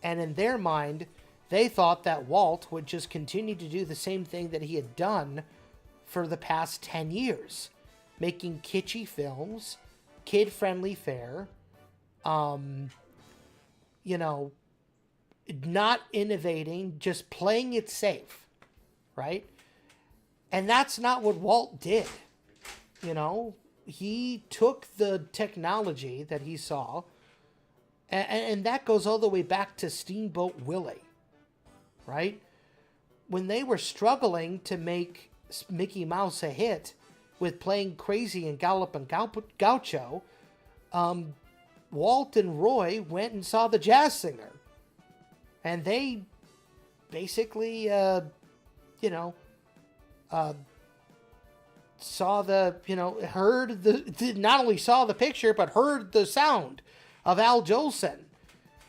And in their mind, they thought that Walt would just continue to do the same thing that he had done for the past 10 years, making kitschy films, kid-friendly fare, not innovating, just playing it safe, right? And that's not what Walt did. He took the technology that he saw, and that goes all the way back to Steamboat Willie, right? When they were struggling to make Mickey Mouse a hit with playing crazy and Gallop and Gaucho, Walt and Roy went and saw the Jazz Singer. And they basically, saw not only saw the picture, but heard the sound of Al Jolson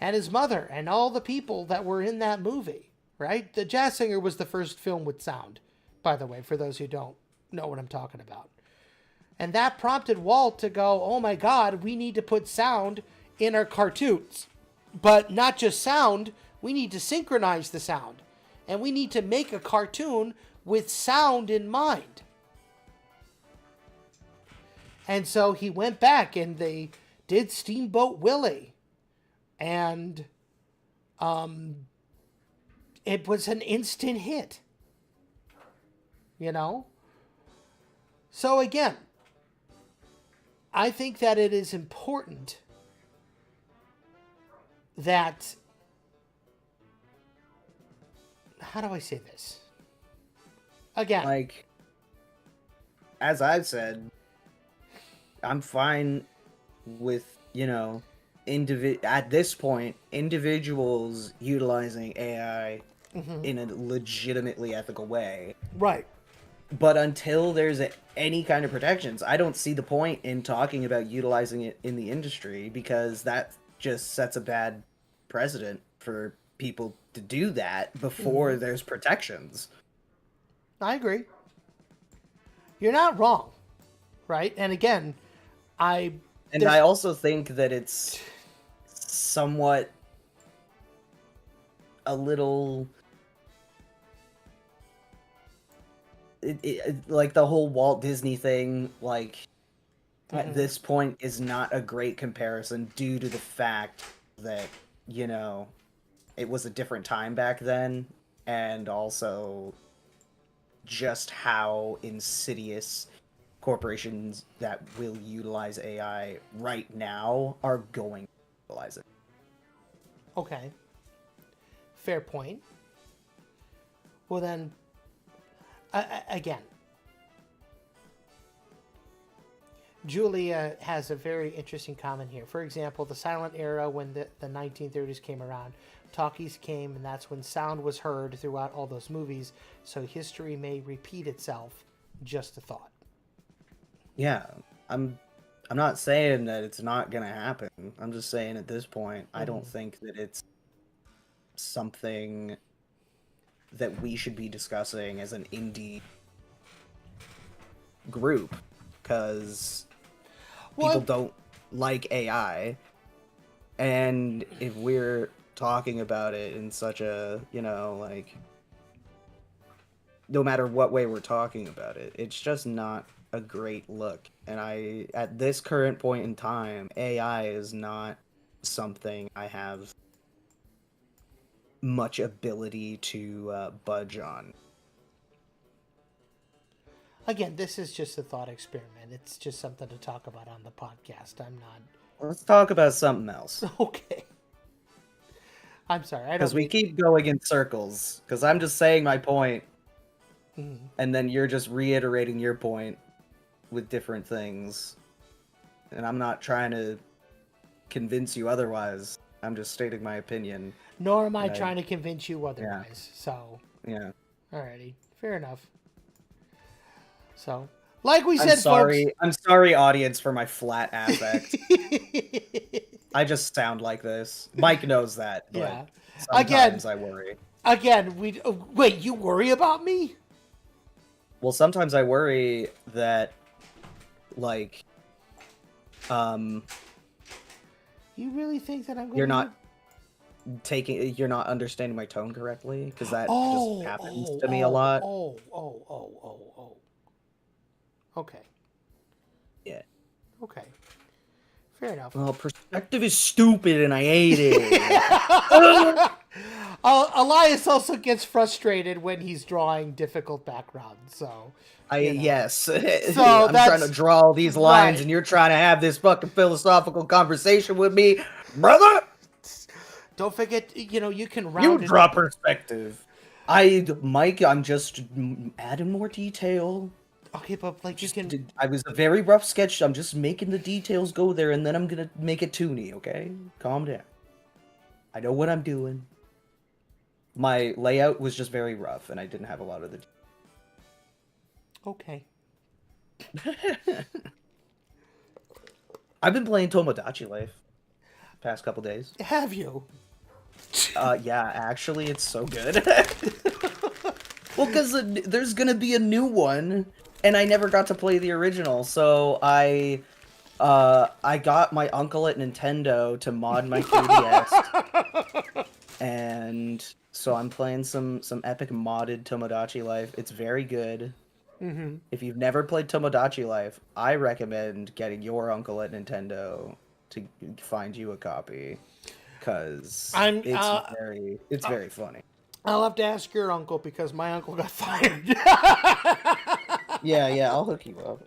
and his mother and all the people that were in that movie, right? The Jazz Singer was the first film with sound, by the way, for those who don't know what I'm talking about. And that prompted Walt to go, oh my God, we need to put sound in our cartoons. But not just sound, we need to synchronize the sound. And we need to make a cartoon with sound in mind. And so he went back and they did Steamboat Willie. And it was an instant hit. So again, I think that it is important that, how do I say this? Again, Like, as I've said, I'm fine with, at this point, individuals utilizing AI in a legitimately ethical way. right. But until there's any kind of protections, I don't see the point in talking about utilizing it in the industry, because that just sets a bad precedent for people to do that before there's protections. I agree. You're not wrong, right? And again, I also think that it's somewhat a little like the whole Walt Disney thing, like at this point is not a great comparison due to the fact that, it was a different time back then, and also just how insidious corporations that will utilize AI right now are going to utilize it. Okay. Fair point. Well then, again, Julia has a very interesting comment here. For example, the silent era, when the 1930s came around, talkies came, and that's when sound was heard throughout all those movies, so history may repeat itself. Just a thought. Yeah, I'm not saying that it's not gonna happen. I'm just saying at this point, I don't think that it's something that we should be discussing as an indie group, because people don't like AI, and if we're talking about it in such a, like, no matter what way we're talking about it, it's just not a great look. And at this current point in time, AI is not something I have much ability to budge on. Again, this is just a thought experiment. It's just something to talk about on the podcast. I'm not... Let's talk about something else. Okay. I'm sorry. I don't Because we keep going in circles. Because I'm just saying my point, and then you're just reiterating your point with different things. And I'm not trying to convince you otherwise. I'm just stating my opinion. Nor am I trying to convince you otherwise. So, yeah. Alrighty. Fair enough. So, like we said, folks... I'm sorry, audience, for my flat affect. folks. I just sound like this. Mike knows that. But Yeah. sometimes I worry. Again, wait, you worry about me? Well, sometimes I worry that, like, you really think that I'm going you're not understanding my tone correctly, because that just happens to me a lot. Okay. Yeah. Okay. Fair enough. Well, perspective is stupid, and I hate it. Elias also gets frustrated when he's drawing difficult backgrounds, so... Yes. So I'm trying to draw all these lines, right. and you're trying to have this fucking philosophical conversation with me, brother? Don't forget, you can round You it... draw perspective. Mike, I'm just adding more detail. Okay, but, like, you can... I was a very rough sketch. I'm just making the details go there, and then I'm gonna make it toony, okay? Calm down. I know what I'm doing. My layout was just very rough, and I didn't have a lot of the... Okay. I've been playing Tomodachi Life past couple days. Have you? Yeah, actually, it's so good. Well, because there's gonna be a new one, and I never got to play the original, so I got my uncle at Nintendo to mod my 3DS, and so I'm playing some epic modded Tomodachi Life. It's very good. Mm-hmm. If you've never played Tomodachi Life, I recommend getting your uncle at Nintendo to find you a copy, because it's very funny. I'll have to ask your uncle, because my uncle got fired. Yeah, I'll hook you up.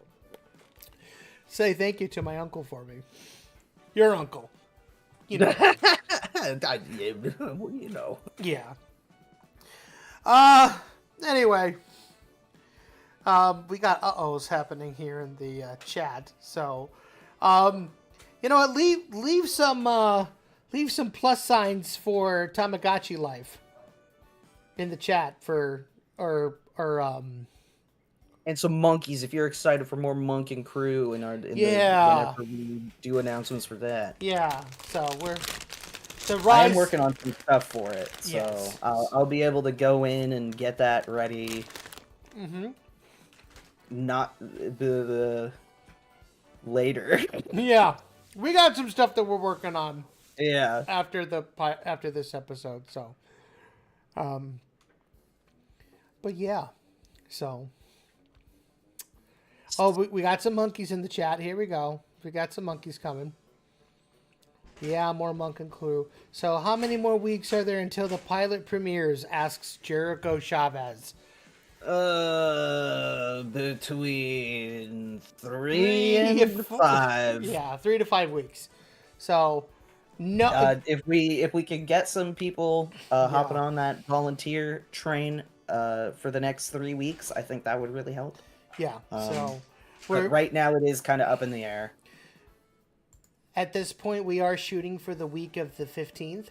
Say thank you to my uncle for me. Your uncle. You know. You know. Yeah. Anyway. We got uh-ohs happening here in the chat. So, you know what? Leave some plus signs for Tamagotchi life in the chat or And some monkeys if you're excited for more Cluckin Crew Yeah. whenever we do announcements for that. yeah. So we're the I rise. am working on some stuff for it, so Yes. I'll be able to go in and get that ready. Mm-hmm. Not the later. Yeah, we got some stuff that we're working on Yeah. after this episode. So, but yeah, so. Oh, we got some monkeys in the chat. Here we go. We got some monkeys coming. Yeah, more Cluckin Crew. So how many more weeks are there until the pilot premieres? Asks Jericho Chavez. Between 3 and 5. Yeah, 3 to 5 weeks. So, no. If we can get some people hopping on that volunteer train for the next 3 weeks, I think that would really help. Yeah. So, but right now it is kind of up in the air. At this point, we are shooting for the week of the 15th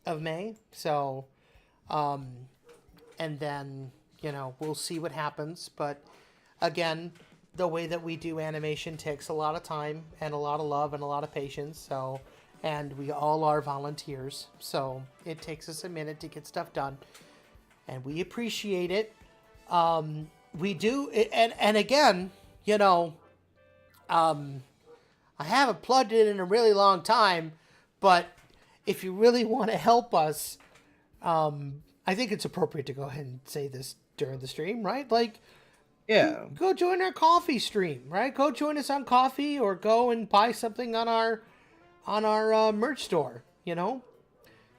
of May. So, and then, you know, we'll see what happens. But again, the way that we do animation takes a lot of time and a lot of love and a lot of patience. So, and we all are volunteers. So it takes us a minute to get stuff done. And we appreciate it. We do. And again, you know, I haven't plugged it in a really long time, but if you really want to help us, I think it's appropriate to go ahead and say this during the stream, right? Like, yeah, go join our coffee stream, right? Go join us on coffee, or go and buy something on our merch store. You know,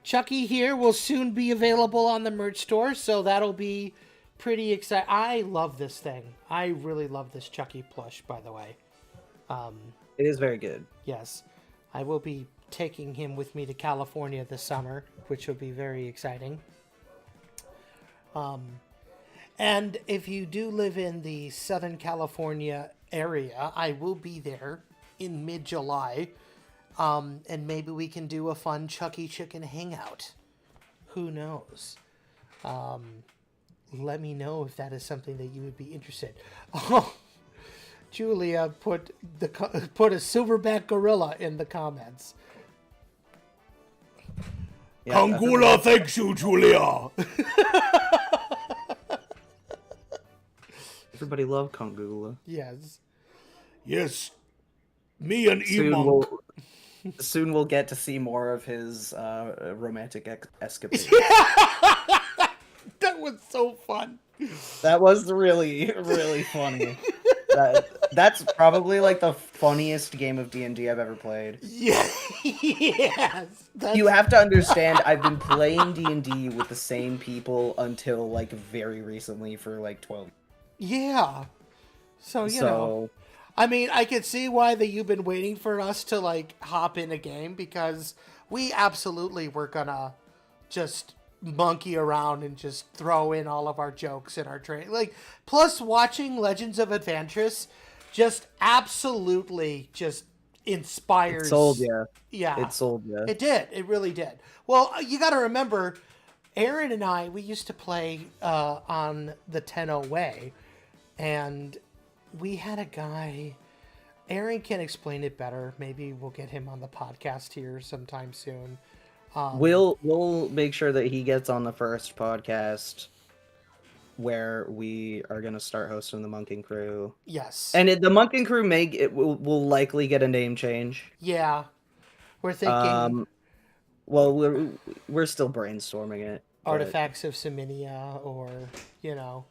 Chucky here will soon be available on the merch store, so that'll be pretty exciting. I love this thing. I really love this Chucky plush, by the way. It is very good. Yes, I will be taking him with me to California this summer, which will be very exciting. And if you do live in the Southern California area, I will be there in mid-July. And maybe we can do a fun Chucky Chicken hangout. Who knows? Let me know if that is something that you would be interested. Oh, Julia put a silverback gorilla in the comments. Yeah, Kangula thanks you, Julia. Everybody love Kangula. Yes. Yes. Me and Soon we'll get to see more of his romantic escapades. That was so fun. That was really, really funny. That's probably like the funniest game of D&D I've ever played. Yeah. Yes. You have to understand, I've been playing D&D with the same people until like very recently for like 12 years. Yeah. So, you know. I mean, I could see why that you've been waiting for us to like hop in a game, because we absolutely were gonna just monkey around and just throw in all of our jokes in our training. Like, plus watching Legends of Adventress just absolutely just inspires. It sold you. Yeah. It sold you. It did. It really did. Well, you got to remember, Aaron and I, we used to play on the 10-0 way, and we had a guy. Aaron can explain it better. Maybe we'll get him on the podcast here sometime soon. We'll make sure that he gets on the first podcast where we are going to start hosting the Cluckin Crew. Yes. And the Cluckin Crew will likely get a name change. Yeah. We're thinking well, we're still brainstorming it. Artifacts of Siminia, or, you know,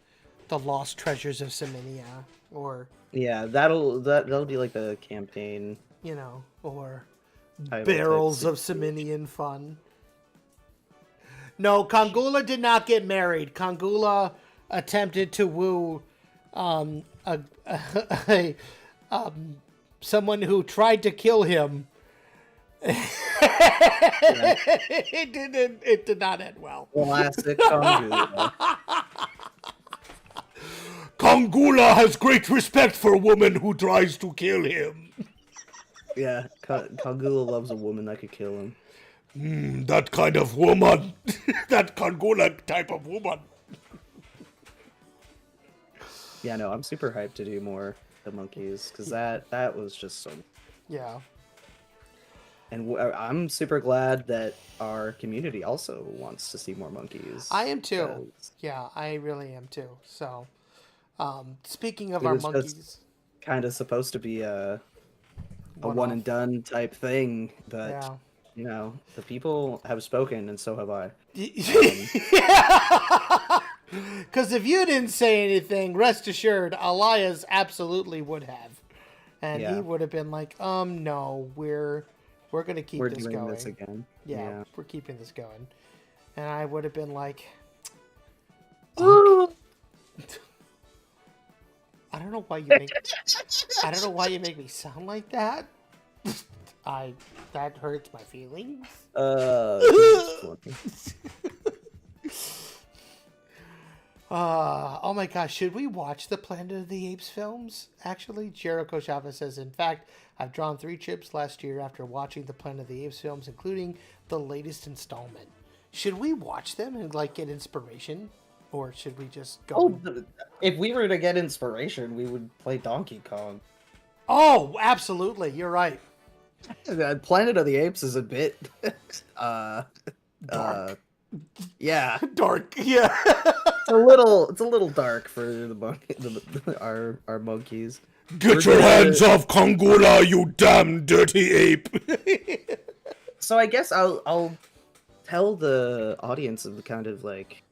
the Lost Treasures of Siminia, or yeah, that'll be like the campaign, you know, or title Barrels type. of Siminian Fun. No, Kangula did not get married. Kangula attempted to woo someone who tried to kill him. It did not end well. Classic Kangula. Kongula has great respect for a woman who tries to kill him. Yeah, Kagula loves a woman that could kill him. That kind of woman. That Kongula type of woman. Yeah, no, I'm super hyped to do more The Monkeys, because that was just so... Yeah. And I'm super glad that our community also wants to see more monkeys. I am too. 'cause Yeah, I really am too. So, speaking of it our was monkeys, just kind of supposed to be a one One-off. and done type thing, but Yeah. you know, the people have spoken, and so have I. Because if you didn't say anything, rest assured, Elias absolutely would have, and he Yeah. would have been like, no, we're gonna keep We're this doing going. this again. Yeah, we're keeping this going, and I would have been like, Yeah. I don't know why you make, I don't know why you make me sound like that. That hurts my feelings. It's funny. Oh my gosh, should we watch the Planet of the Apes films? Actually, Jericho Chavez says, in fact, I've drawn 3 chips last year after watching the Planet of the Apes films, including the latest installment. Should we watch them and like get inspiration? Or should we just go? Oh, if we were to get inspiration, we would play Donkey Kong. Oh, absolutely. You're right. Planet of the Apes is a bit Dark. Yeah. Dark. Yeah. It's a little dark for our monkeys. Get your hands off Kongula, you damn dirty ape. So I guess I'll tell the audience of the kind of like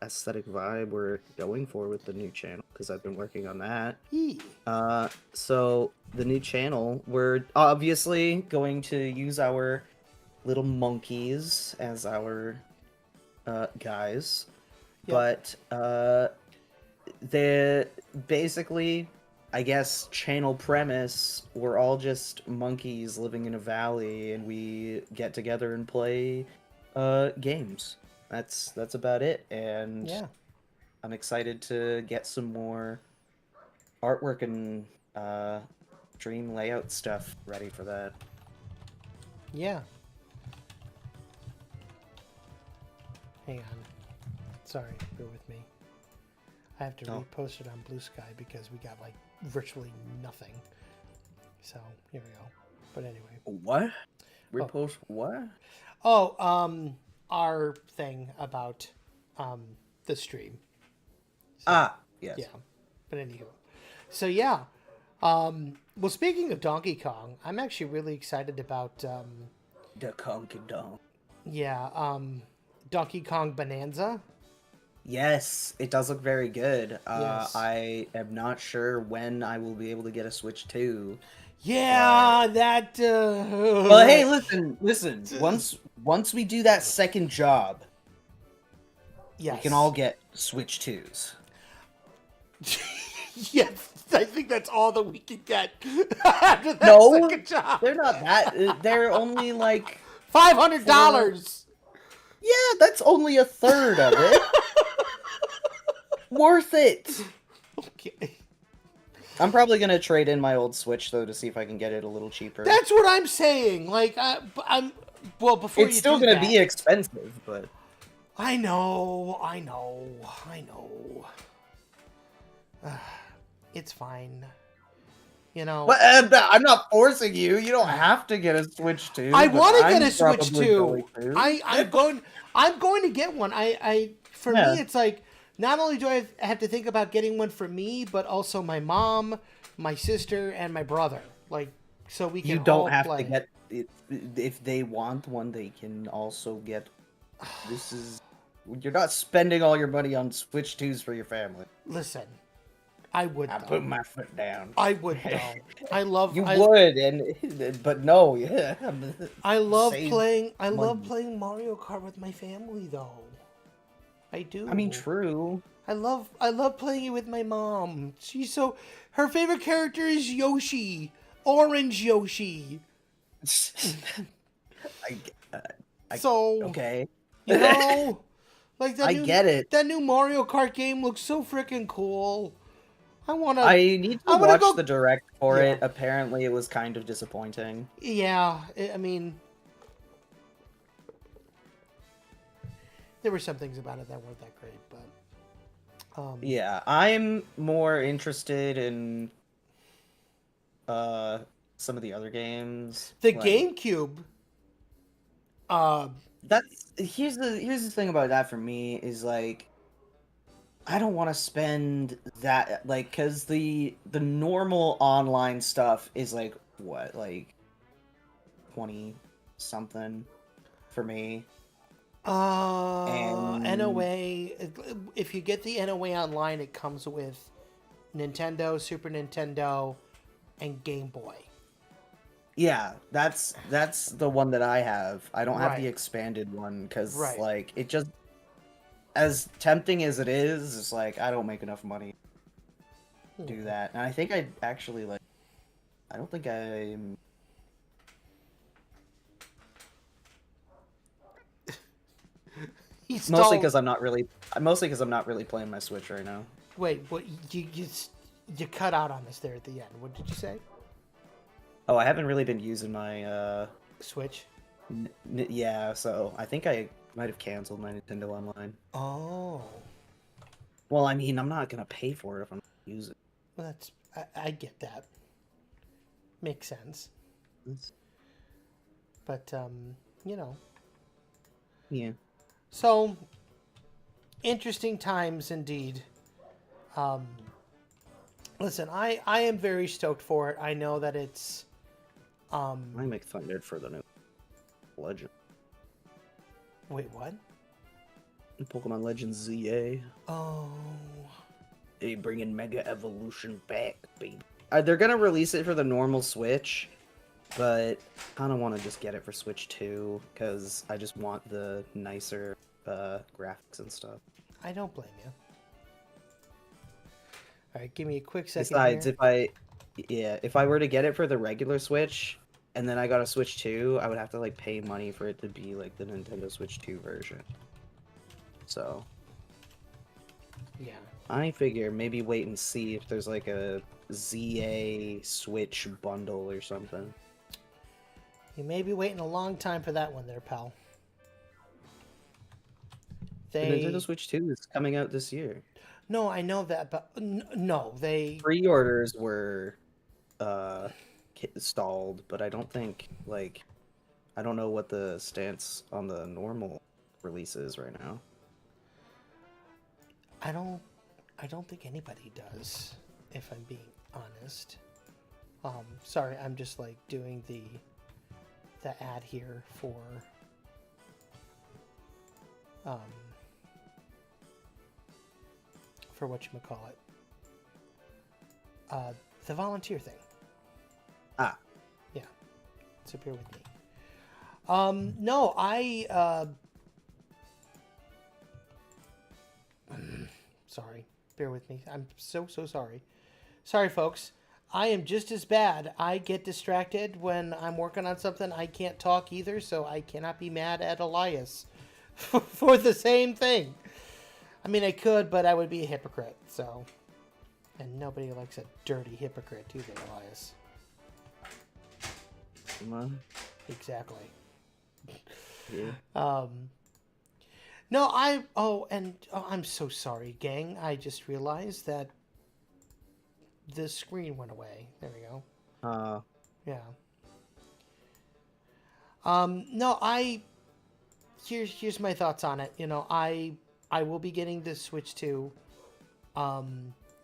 aesthetic vibe we're going for with the new channel, because I've been working on that. So the new channel, we're obviously going to use our little monkeys as our guys. Yep. But the basically, I guess, channel premise, we're all just monkeys living in a valley, and we get together and play games. That's about it, and yeah. I'm excited to get some more artwork and dream layout stuff ready for that. Yeah. Hang on. Sorry, bear with me. I have to repost it on Blue Sky because we got like virtually nothing. So here we go. But anyway. What? Repost what? Oh, our thing about the stream. So, yes. Yeah. But anywho. So yeah. Well, speaking of Donkey Kong, I'm actually really excited about the Donkey Kong. Yeah, Donkey Kong Bonanza. Yes, it does look very good. Yes. I am not sure when I will be able to get a Switch 2. Yeah, that. Well, hey, listen. Once we do that second job, yes, we can all get Switch 2s. Yes, I think that's all that we can get after that second job. They're not that. They're only like $500. Yeah, that's only a third of it. Worth it. Okay. I'm probably gonna trade in my old Switch though to see if I can get it a little cheaper. That's what I'm saying. Like, I'm. Well, before it's you still do gonna that, be expensive, but I know. It's fine. You know. But I'm not forcing you. You don't have to get a Switch 2. I want to get a Switch probably 2. going I'm going to get one. For me, it's like, not only do I have to think about getting one for me, but also my mom, my sister, and my brother. Like, so we can You don't all have play. to get it. If they want one, they can also get. This is. You're not spending all your money on Switch 2s for your family. Listen, I would. I put my foot down. I would though. I love. You would, but no, yeah. I love Save playing. I love money. playing Mario Kart with my family though. I do. I mean, true. I love playing it with my mom. Her favorite character is Yoshi, Orange Yoshi. Okay. You know, like that. I get it. That new Mario Kart game looks so freaking cool. I want to. I need to I wanna watch go- the direct for Yeah. it. Apparently, it was kind of disappointing. Yeah, I mean, there were some things about it that weren't that great, but Yeah, I'm more interested in some of the other games. the like, GameCube. That's here's the thing about that for me is like I don't want to spend that like because the normal online stuff is like what like 20 something for me. And NOA. If you get the NOA online, it comes with Nintendo, Super Nintendo, and Game Boy. yeah, that's the one that I have. I don't have Right. the expanded one because Right. like it just as tempting as it is, it's like I don't make enough money to do that. And I think I actually like I don't think I'm He's mostly because I'm not really playing my Switch right now. Wait, what? You cut out on us there at the end. What did you say? Oh, I haven't really been using my Switch. yeah, so I think I might have canceled my Nintendo Online. Oh, Well, I mean, I'm not gonna pay for it if I'm not using it. well, I get that. Makes sense. But you know. Yeah. So interesting times indeed. Listen, I am very stoked for it. I know that it's I'm excited for the new Legend. wait, what? Pokemon Legends ZA. Oh. They bringing Mega Evolution back, baby. They're gonna release it for the normal Switch, but I kind of want to just get it for Switch 2 because I just want the nicer graphics and stuff. I don't blame you. All right, give me a quick second. Besides, here. if I were to get it for the regular Switch and then I got a Switch 2, I would have to like pay money for it to be like the Nintendo Switch 2 version. So Yeah. I figure maybe wait and see if there's like a ZA Switch bundle or something. You may be waiting a long time for that one there, pal. The Nintendo Switch 2 is coming out this year. No, I know that, but no, they... Pre-orders were stalled, but I don't think, like, I don't know what the stance on the normal release is right now. I don't think anybody does, if I'm being honest. Sorry, I'm just, like, doing the ad here for... for whatchamacallit. The volunteer thing. Ah. Yeah. So bear with me. No, sorry. Bear with me. I'm so sorry. Sorry, folks. I am just as bad. I get distracted when I'm working on something. I can't talk either, so I cannot be mad at Elias for the same thing. I mean, I could, but I would be a hypocrite, so... And nobody likes a dirty hypocrite, do they, Elias? Come on. Exactly. Yeah. No, I'm so sorry, gang. I just realized that the screen went away. There we go. Yeah. No, here's my thoughts on it. You know, I will be getting this Switch 2.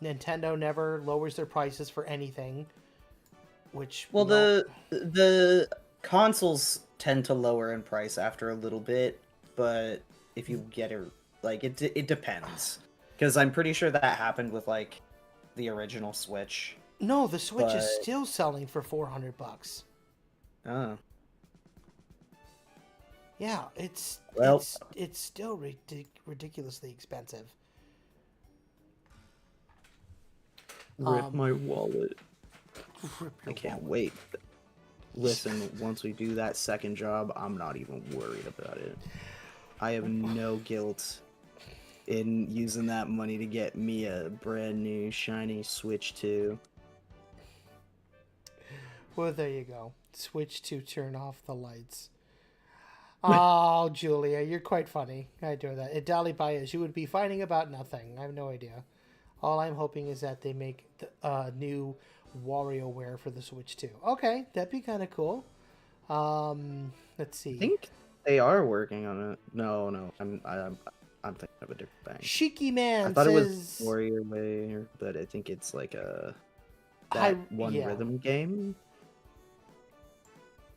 Nintendo never lowers their prices for anything, which Well, the consoles tend to lower in price after a little bit, but if you get it, like, it depends. Because I'm pretty sure that happened with, like, the original Switch. No, the Switch is still selling for $400. Oh. Yeah, it's still ridiculously expensive. Rip my wallet. I can't wallet. wait. Listen, once we do that second job, I'm not even worried about it. I have no guilt in using that money to get me a brand new shiny Switch 2. Well, there you go. Switch to turn off the lights. Oh, Julia, you're quite funny. I do that. Idali Baez, you would be fighting about nothing. I have no idea. All I'm hoping is that they make new WarioWare for the Switch too. Okay, that'd be kind of cool. Let's see. I think they are working on it. No, I'm thinking of a different thing. Shiki Man I thought says, it was WarioWare, but I think it's like that rhythm game.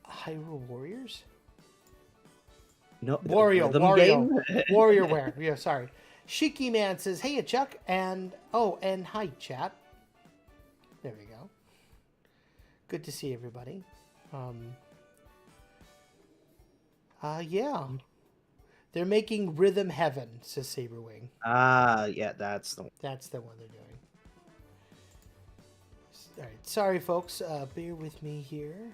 Hyrule Warriors? No, Wario. game? WarioWare. Yeah, sorry. Shiki Man says, hey, Chuck, and hi, chat. There we go. Good to see everybody. Yeah. They're making Rhythm Heaven, says Saberwing. Yeah, that's the one. That's the one they're doing. All right, sorry, folks. Bear with me here.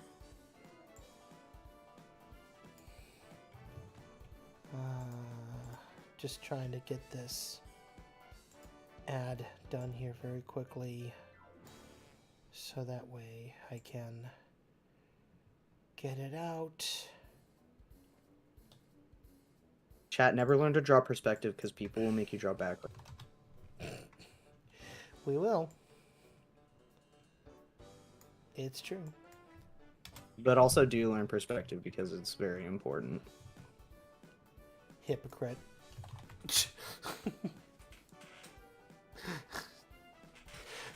Just trying to get this ad done here very quickly, so that way I can get it out. Chat, never learn to draw perspective because people will make you draw backward. We will. It's true. But also do learn perspective because it's very important. Hypocrite.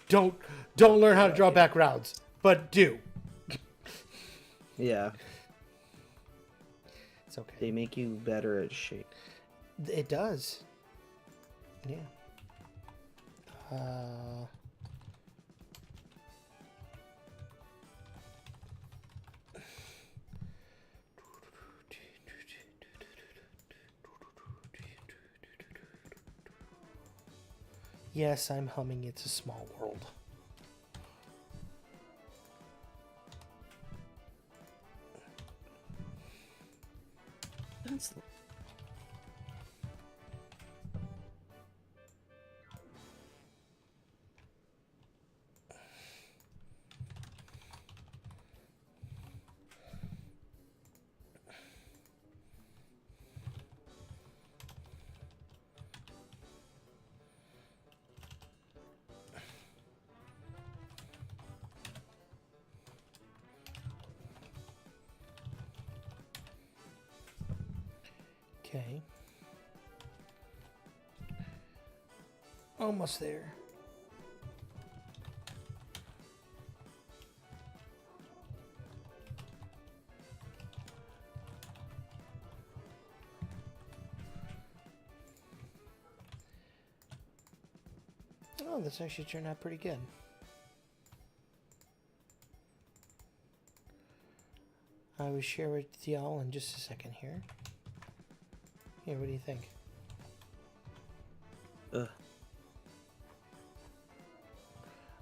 Don't learn how to draw backgrounds, but do. Yeah. It's okay. They make you better at shape. It does. Yeah. Yes, I'm humming It's a Small World. That's... Okay. Almost there. Oh, this actually turned out pretty good. I will share with y'all in just a second here. Here, what do you think? Ugh.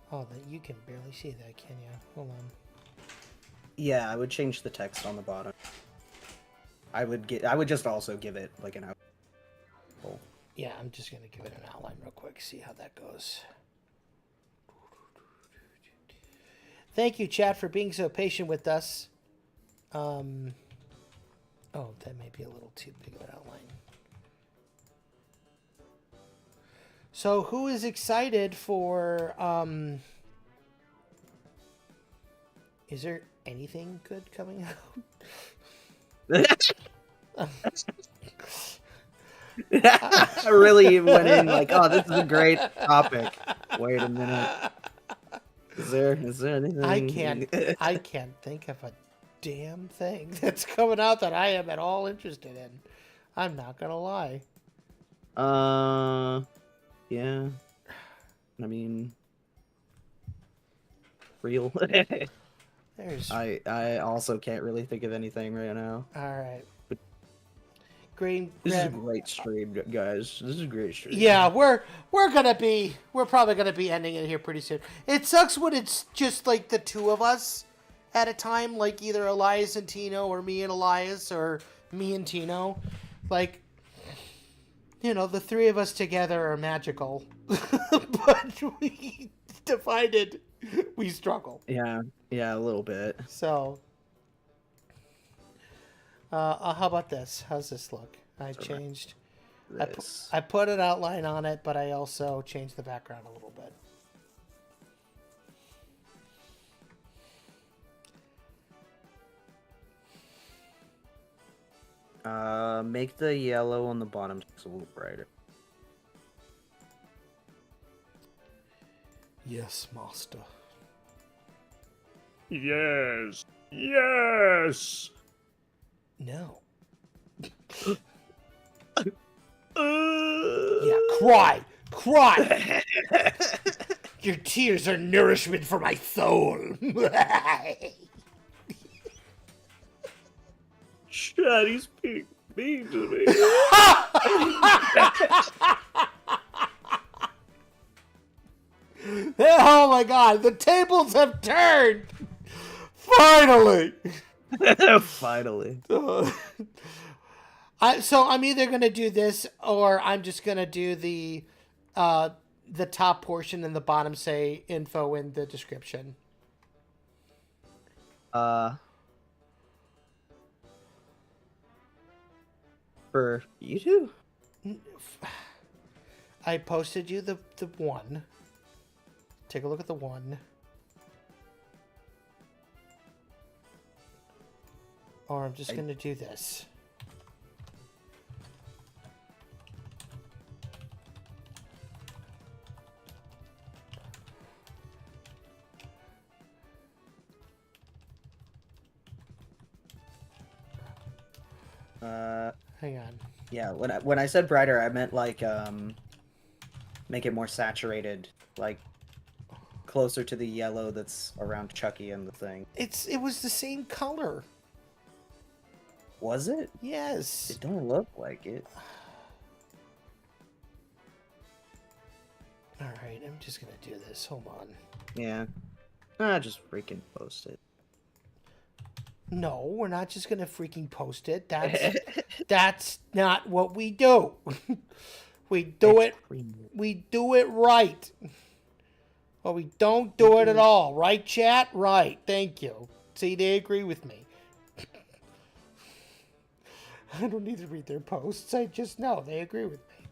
Oh, that you can barely see that, can you? Hold on. Yeah, I would change the text on the bottom. I would just also give it like an outline. Yeah, I'm just gonna give it an outline real quick, see how that goes. Thank you, chat, for being so patient with us. Oh, that may be a little too big of an outline. So, who is excited for, is there anything good coming out? I really went in like, oh, this is a great topic. Wait a minute. Is there anything? I can't think of a damn thing that's coming out that I am at all interested in. I'm not gonna lie. Yeah. I mean, real. I also can't really think of anything right now. All right. Green. This is a great stream, guys. This is a great stream. Yeah, we're probably gonna be ending it here pretty soon. It sucks when it's just like the two of us at a time, like either Elias and Tino or me and Elias or me and Tino. Like, you know, the three of us together are magical, but we divided, we struggle. Yeah, a little bit. So, how about this? How's this look? I changed. This. I put an outline on it, but I also changed the background a little bit. Make the yellow on the bottom just a little brighter. Yes, master. Yes. Yes. No. Yeah, cry! Cry! Your tears are nourishment for my soul. Shaddy's being mean to me. Oh my god, the tables have turned! Finally! Finally. So I'm either gonna do this, or I'm just gonna do the top portion and the bottom say info in the description. For YouTube? I posted you the one. Take a look at the one. Or I'm just gonna do this. Hang on. Yeah, when I said brighter, I meant like make it more saturated, like closer to the yellow that's around Chucky and the thing. It was the same color. Was it? Yes. It don't look like it. All right, I'm just gonna do this. Hold on. Yeah. Just freaking post it. No, we're not just gonna freaking post it. That's not what we do. We do it right. Or we don't do it at all. Right, chat? Right. Thank you. See, they agree with me. I don't need to read their posts. I just know they agree with me.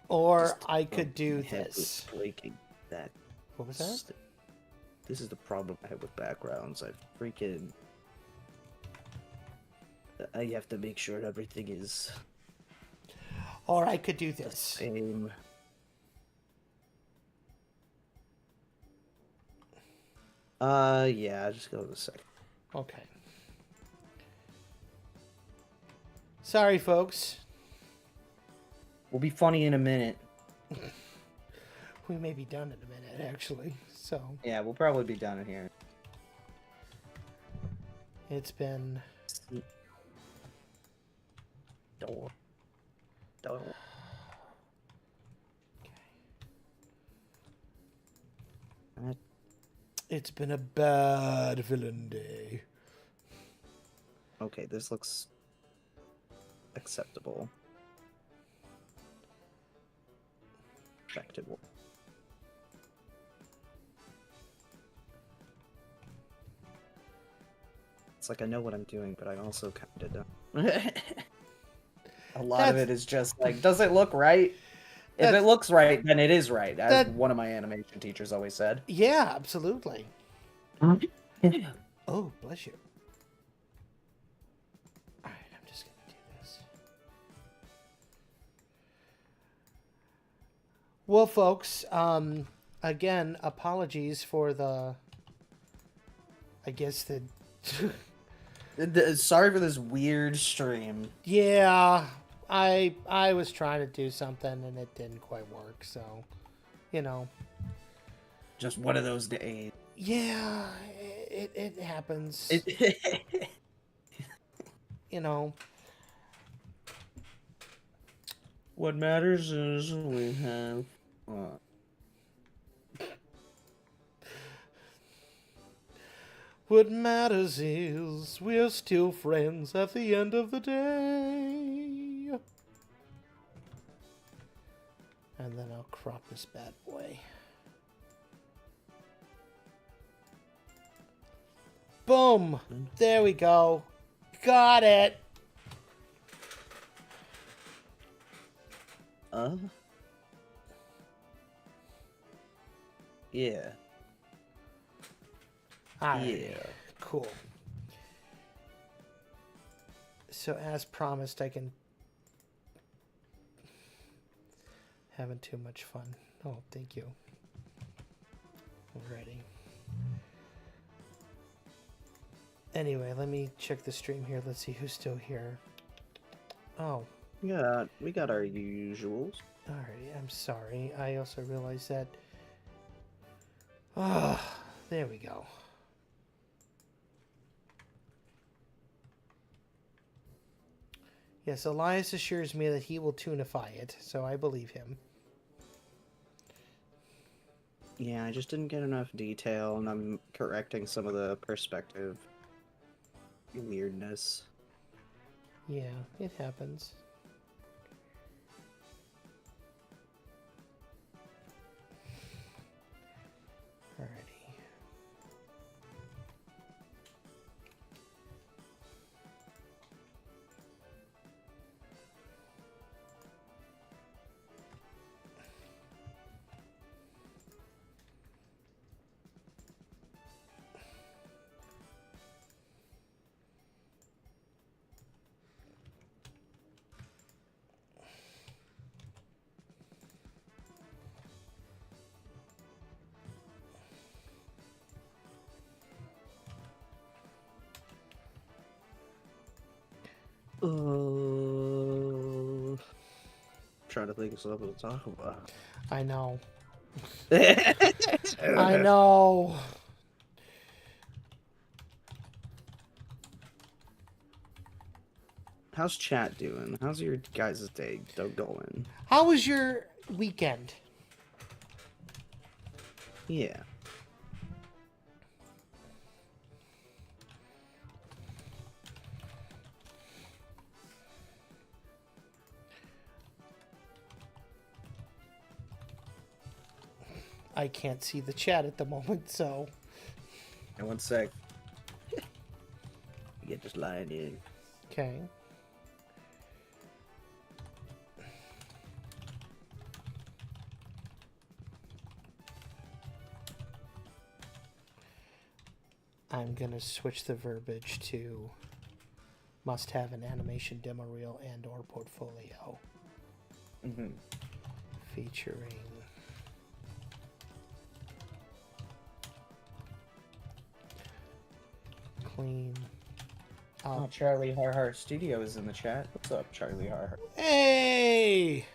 Or I could do this. Breaking that. What was that? This is the problem I have with backgrounds. I freaking. I have to make sure everything is. Or I could do this. Same. Yeah, just go to the second. Okay. Sorry, folks. We'll be funny in a minute. We may be done in a minute, actually. So. Yeah, we'll probably be done in here. It's been. Don't. It's been a bad villain day. Okay, this looks acceptable. Acceptable. It's like I know what I'm doing, but I also kind of don't. A lot of it is just like, does it look right? If it looks right, then it is right, as one of my animation teachers always said. Yeah, absolutely. Oh, bless you. All right, I'm just going to do this. Well, folks, again, apologies for the, I guess the... Sorry for this weird stream. Yeah, I was trying to do something and it didn't quite work, so, you know. Just one of those days. Yeah, it happens. You know. What matters is we have... What matters is we're still friends at the end of the day. And then I'll crop this bad boy. Boom! There we go. Got it! Yeah. Alright. Yeah. Cool. So as promised, I can... Having too much fun. Oh, thank you. Alrighty. Anyway, let me check the stream here. Let's see who's still here. Oh. Yeah, we got our usuals. Alrighty, I'm sorry. I also realized that... Oh, there we go. Yes, Elias assures me that he will tunify it, so I believe him. Yeah, I just didn't get enough detail, and I'm correcting some of the perspective weirdness. Yeah, it happens. Alrighty. Trying to think of something to talk about. I know. I know. How's chat doing? How's your guys' day going? How was your weekend? Yeah. I can't see the chat at the moment, so... And 1 sec. Get this line in. Okay. I'm gonna switch the verbiage to must have an animation demo reel and or portfolio. Mm-hmm. Featuring clean Oh, up. Charlie Harhart Studio is in the chat. What's up, Charlie Harhart? Hey!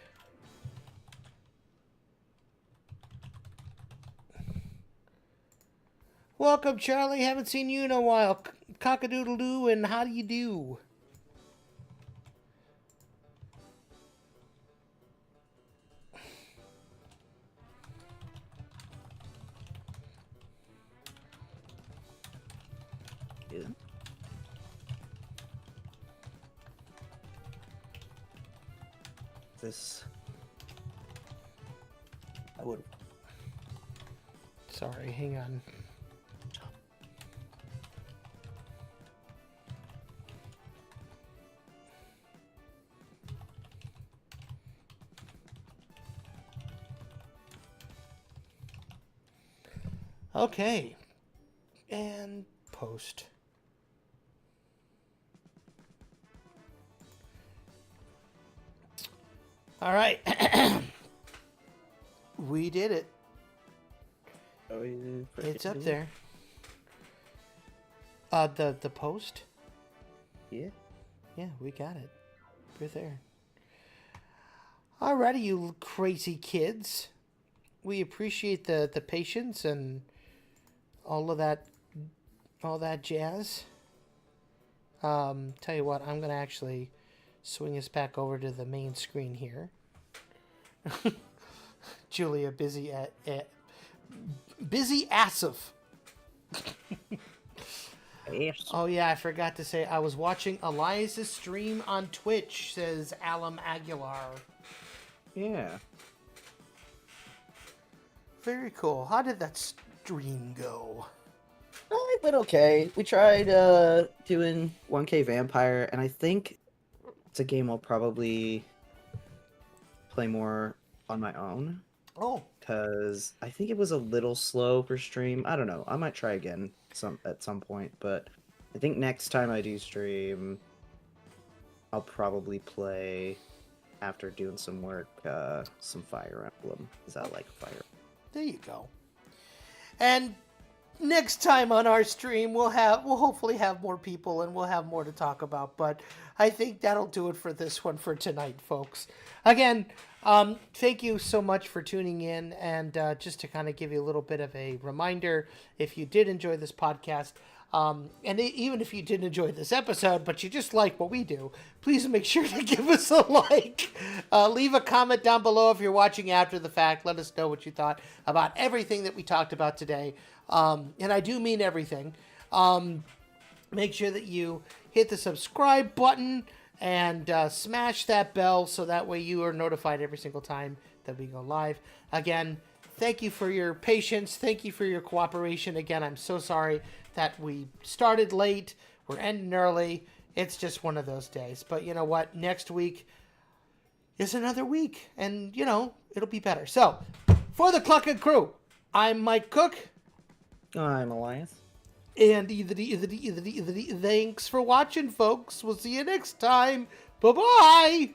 Welcome, Charlie. Haven't seen you in a while. Cock-a-doodle-doo, and how do you do? Yeah. This... I would... Sorry, hang on. Okay. And post. All right. We did it. Oh, yeah, It's up yeah. there. The post? Yeah. Yeah, we got it. We're there. Alrighty, you crazy kids. We appreciate the patience and all that jazz. Tell you what, I'm gonna actually swing us back over to the main screen here. Julia, busy Asif. Yes. Oh yeah, I forgot to say I was watching Elias's stream on Twitch, says Alam Aguilar. Yeah. Very cool. How did that stream go? It went okay. We tried doing 1K Vampire, and I think it's a game I'll probably play more on my own. Oh, Because I think it was a little slow for stream. I don't know. I might try again at some point, but I think next time I do stream, I'll probably play after doing some work, some Fire Emblem. Because I like Fire. there you go. And next time on our stream, we'll hopefully have more people and we'll have more to talk about. But I think that'll do it for this one for tonight, folks. Again, thank you so much for tuning in. And just to kind of give you a little bit of a reminder, if you did enjoy this podcast, and even if you didn't enjoy this episode, but you just like what we do, please make sure to give us a like. Leave a comment down below if you're watching after the fact. Let us know what you thought about everything that we talked about today. And I do mean everything. Make sure that you hit the subscribe button and smash that bell so that way you are notified every single time that we go live. Again, thank you for your patience. Thank you for your cooperation. Again, I'm so sorry that we started late. We're ending early. It's just one of those days. But you know what? Next week is another week. And, it'll be better. So, for the Cluckin Crew, I'm Mike Cook. I'm Elias. And thanks for watching, folks. We'll see you next time. Bye-bye.